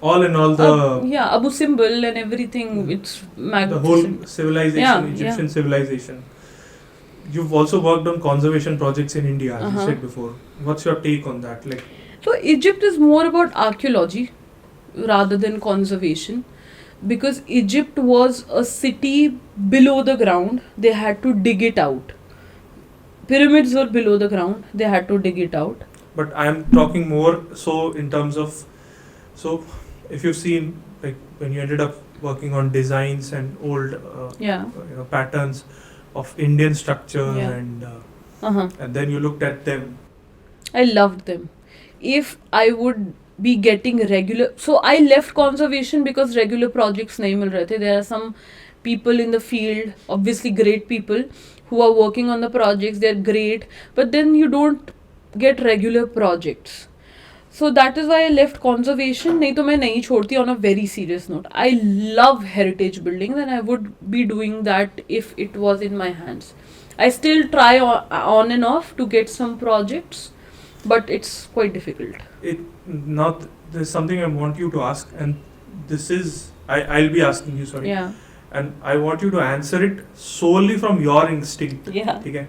all in all the Abu Simbel and everything. It's the magnificent. whole civilization, Yeah, Egyptian civilization. You've also worked on conservation projects in India, as you Uh-huh. said before. What's your take on that? Like, So Egypt is more about archaeology rather than conservation, because Egypt was a city below the ground. They had to dig it out. Pyramids were below the ground. They had to dig it out. but I am talking more so in terms of, so if you've seen, like when you ended up working on designs and old Yeah. patterns of Indian structure, Yeah. and then you looked at them. I loved them. If I would be getting regular, so I left conservation because regular projects nahi mil rahe the. There are some people in the field, obviously great people, who are working on the projects. They're great, but then you don't get regular projects. So that is why I left conservation. नहीं तो मैं नहीं छोड़ती. On a very serious note, I love heritage buildings and I would be doing that if it was in my hands. I still try on and off to get some projects, but it's quite difficult. There's something I want you to ask, and this is I'll be asking you, sorry. Yeah. And I want you to answer it solely from your instinct. Yeah. Okay.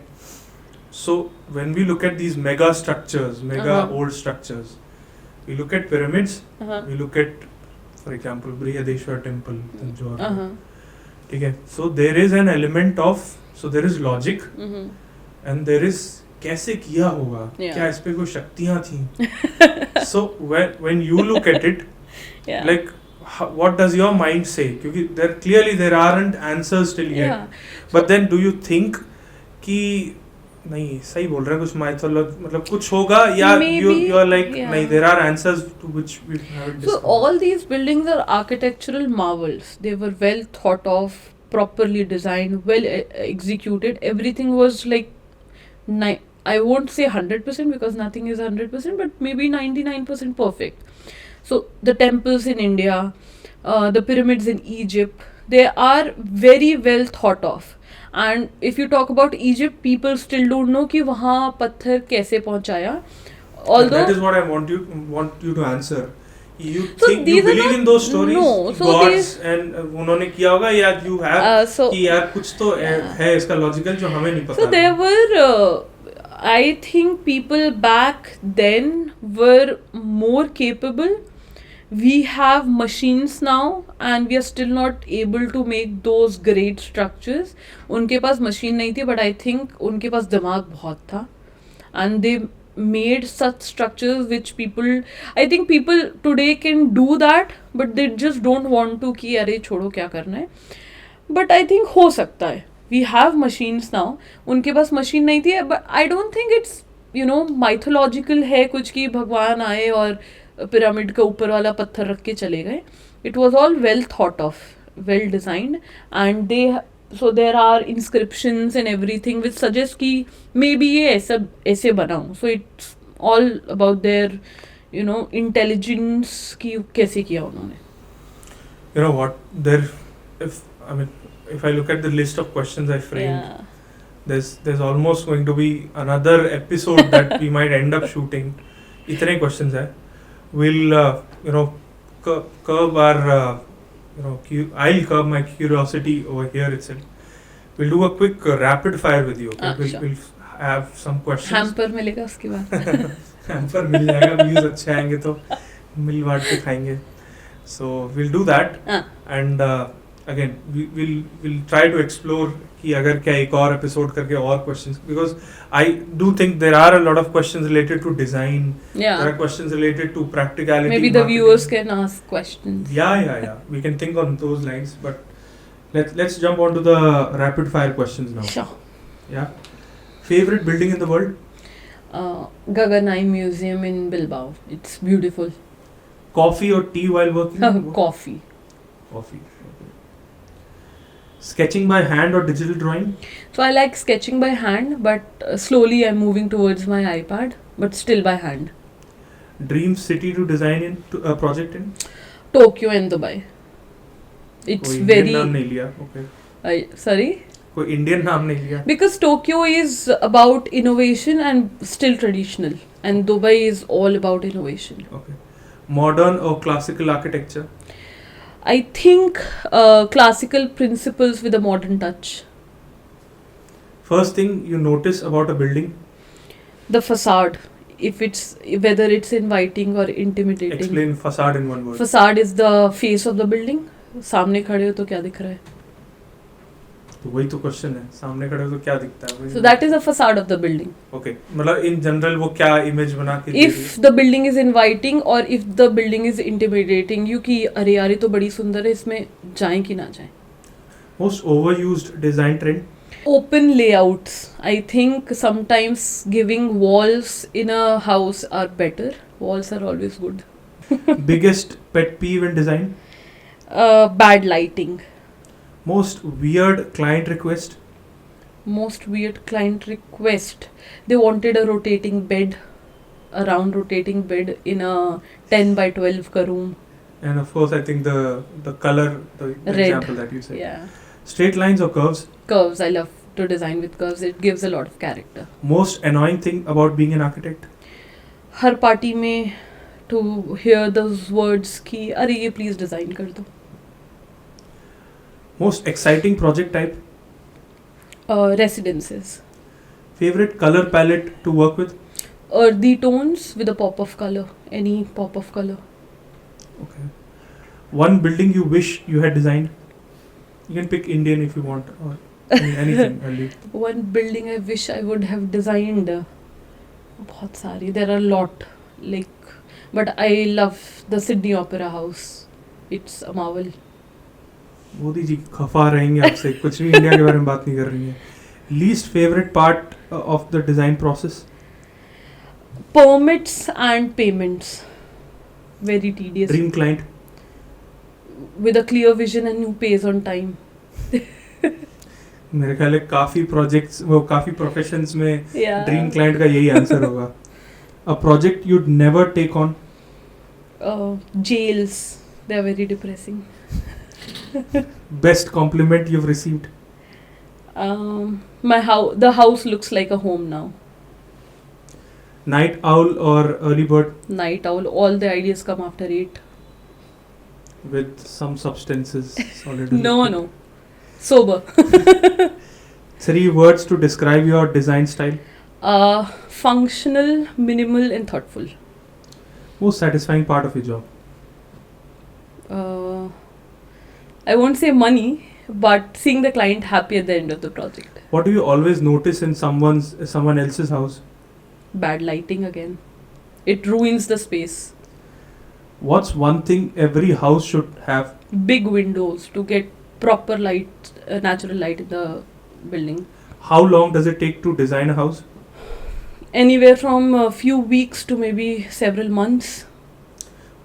So when we look at these mega structures, Uh-huh. old structures, we look at pyramids, Uh-huh. we look at, for example, Brihadeshwar temple in Johor. Uh-huh. Okay. So there is an element of, so there is logic Mm-hmm. and there is कैसे किया होगा, Yeah. क्या इस पे कोई शक्तियाँ थी. So when you look at it, Yeah. like what does your mind say? क्योंकि there aren't answers till yet. Yeah. But then do you think कि नहीं सही बोल रहे हैं, कुछ mythology मतलब कुछ होगा, या Maybe, you are like yeah. नहीं, there are answers to which we haven't So discovered. all these buildings are architectural marvels. They were well thought of, properly designed, well executed. Everything was like, I won't say 100% because nothing is 100%, but maybe 99% perfect. So the temples in India, the pyramids in Egypt, they are very well thought of. And if you talk about Egypt, people still don't know कि वहाँ पत्थर कैसे पहुँचाया. And Although that is what I want you to answer. You So think you these are believe not- in those stories, No, so gods, these- and उन्होंने किया होगा, या you have so कि यार कुछ तो है इसका logical जो हमें नहीं पता. So there were, I think people back then were more capable. We have machines now and we are still not able to make those great structures. उनके पास machine नहीं थी, but I think उनके पास दिमाग बहुत था. And they made such structures which I think people today can do that, but they just don't want to कि अरे छोड़ो क्या करना है. But I think हो सकता है. We have machines now. उनके पास machine नहीं थी, but I don't think it's mythological है कुछ कि भगवान आए और पिरामिड के ऊपर वाला पत्थर रख के चले गए. It was all well thought of, well designed, and so there are inscriptions and everything which suggest कि maybe ये ऐसे बना हो. So it's all about their intelligence की कैसे किया उन्होंने. You know what? If I look at the list of questions I framed, Yeah. there's almost going to be another episode that we might end up shooting. इतने questions है. We'll curb our I'll curb my curiosity over here itself. We'll do a quick rapid fire with you. Okay? Sure. We'll have some questions. Hamper मिलेगा उसके बाद. Hamper मिल जाएगा. Views अच्छे आएंगे तो मिल बांट के खाएंगे. So we'll do that. And again we'll try to explore कि अगर क्या एक और episode करके और questions, because I do think there are a lot of questions related to design. Yeah. There are questions related to practicality. Maybe the marketing. viewers can ask questions. Yeah. We can think on those lines, but let's jump on to the rapid fire questions now. Sure. Yeah. Favorite building in the world? Guggenheim Museum in Bilbao. It's beautiful. Coffee or tea while working? Coffee. Coffee. Okay. Sketching by hand or digital drawing? So I like sketching by hand, but slowly I'm moving towards my iPad, but still by hand. Dream city to design in, to project in? Tokyo and Dubai. It's कोई very. Indian नाम नहीं लिया. Okay. Sorry? कोई Indian नाम नहीं लिया. Because Tokyo is about innovation and still traditional, and Dubai is all about innovation. Okay. Modern or classical architecture? I think classical principles with a modern touch. First thing you notice about a building? The facade, whether it's inviting or intimidating. Explain facade in one word. Facade is the face of the building. सामने खड़े हो तो क्या दिख रहा है? तो वही तो क्वेश्चन है. सामने खड़े हो तो क्या दिखता है? So that is the facade of the building. Okay. मतलब in general वो क्या image बना के? If the building is inviting or if the building is intimidating you कि अरे यार ये तो बड़ी सुंदर है, इसमें जाएं कि ना जाएं. Most overused design trend? Open layouts. I think sometimes giving walls in a house are better. Walls are always good. Biggest pet peeve in design? Bad lighting. Most weird client request? Most weird client request. They wanted a rotating bed, a round rotating bed in a 10 by 12 ka room. And of course I think the color, the Red. example that you said. Yeah. Straight lines or curves? Curves. I love to design with curves. It gives a lot of character. Most annoying thing about being an architect? Her party में to hear those words कि अरे ये please design कर दो. Most exciting project type? Residences. Favorite color palette to work with? Earthy tones with a pop of color. Any pop of color. Okay. One building you wish you had designed? You can pick Indian if you want, or anything. I'll leave. One building I wish I would have designed. बहुत सारी. There are a lot. But I love the Sydney Opera House. It's a marvel. Modi ji खफा रहेंगे आपसे. कुछ भी India के बारे में बात नहीं कर रही है. Least favorite part of the design process? Permits and payments. Very tedious. Dream client? With a clear vision and who pays on time. मेरे ख्याल है काफी प्रोजेक्ट्स वो काफी प्रोफेशंस में Yeah. ड्रीम क्लाइंट का यही आंसर होगा. A project you'd never take on? Jails. They are very depressing. Best compliment you've received? The house looks like a home now. Night owl or early bird? Night owl. All the ideas come after 8. With some substances solid. No. Sober. 3 words to describe your design style? Functional, minimal and thoughtful. Most satisfying part of your job? I won't say money, but seeing the client happy at the end of the project. What do you always notice in someone else's house? Bad lighting again. It ruins the space. What's one thing every house should have? Big windows to get proper light, natural light in the building. How long does it take to design a house? Anywhere from a few weeks to maybe several months.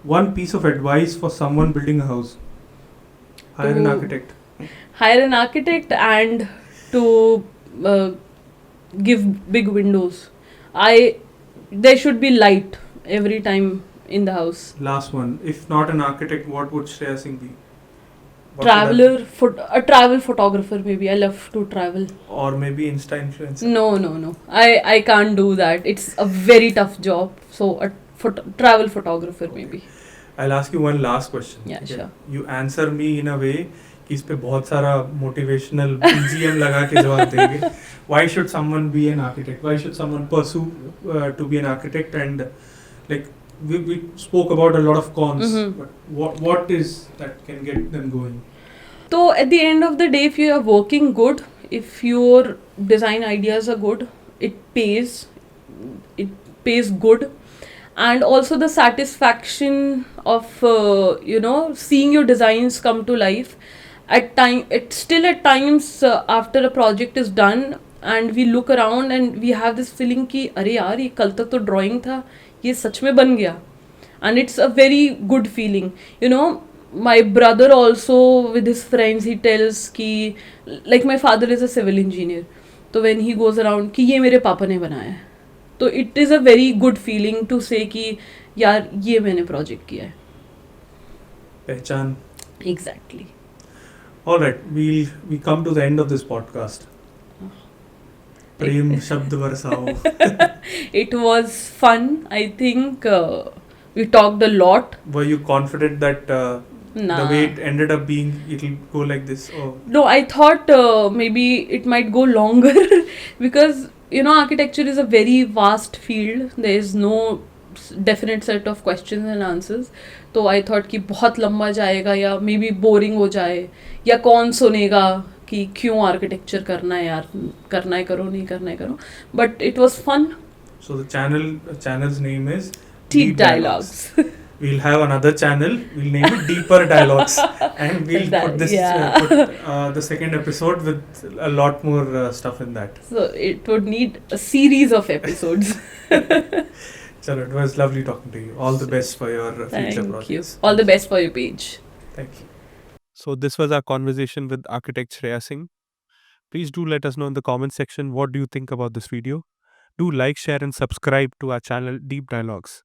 One piece of advice for someone building a house. Hire an To- architect. hire an architect and to uh, give big windows. There should be light every time in the house. Last one. If not an architect, what would Shreya Singh be? What A travel photographer maybe. I love to travel. or maybe Insta influencer. No. I can't do that. It's a very tough job. So a travel photographer maybe. I'll ask you one last question. Yeah, Okay? sure. You answer me in a way कि इस पे बहुत सारा motivational BGM लगा के जवाब देंगे. Why should someone be an architect? Why should someone pursue to be an architect? And like we spoke about a lot of cons, Mhm. but what is that can get them going? So at the end of the day, if you are working good, if your design ideas are good, it pays. It pays good, and also the satisfaction of seeing your designs come to life. At times after a project is done and we look around and we have this feeling कि अरे यार ये कल तक तो drawing था, ये सच में बन गया. And it's a very good feeling. My brother also with his friends, he tells कि like my father is a civil engineer, तो when he goes around कि ये मेरे पापा ने बनाया है, तो it is a very good feeling to say कि यार ये मैंने project किया है. Pehchan. Exactly. All right, we come to the end of this podcast. Prem shabd varsao. It was fun. I think we talked a lot. Were you confident that Nah. the way it ended up being, it'll go like this? Oh, No, I thought maybe it might go longer because architecture is a very vast field. There is no definite set of questions and answers. तो I thought कि बहुत लंबा जाएगा या maybe boring हो जाए या कौन सुनेगा कि क्यों आर्किटेक्चर करना है यार, करना है करो, नहीं करना है करो. But it was fun. so the channel's name is Deep Dialogues. We'll have another channel. We'll name it Deeper Dialogues, and we'll put this the second episode with a lot more stuff in that. So it would need a series of episodes. Chalo, it was lovely talking to you. All the best for your future Thank you. projects. All the best for your page. Thank you. So this was our conversation with architect Shreya Singh. Please do let us know in the comment section what do you think about this video. Do like, share and subscribe to our channel Deep Dialogues.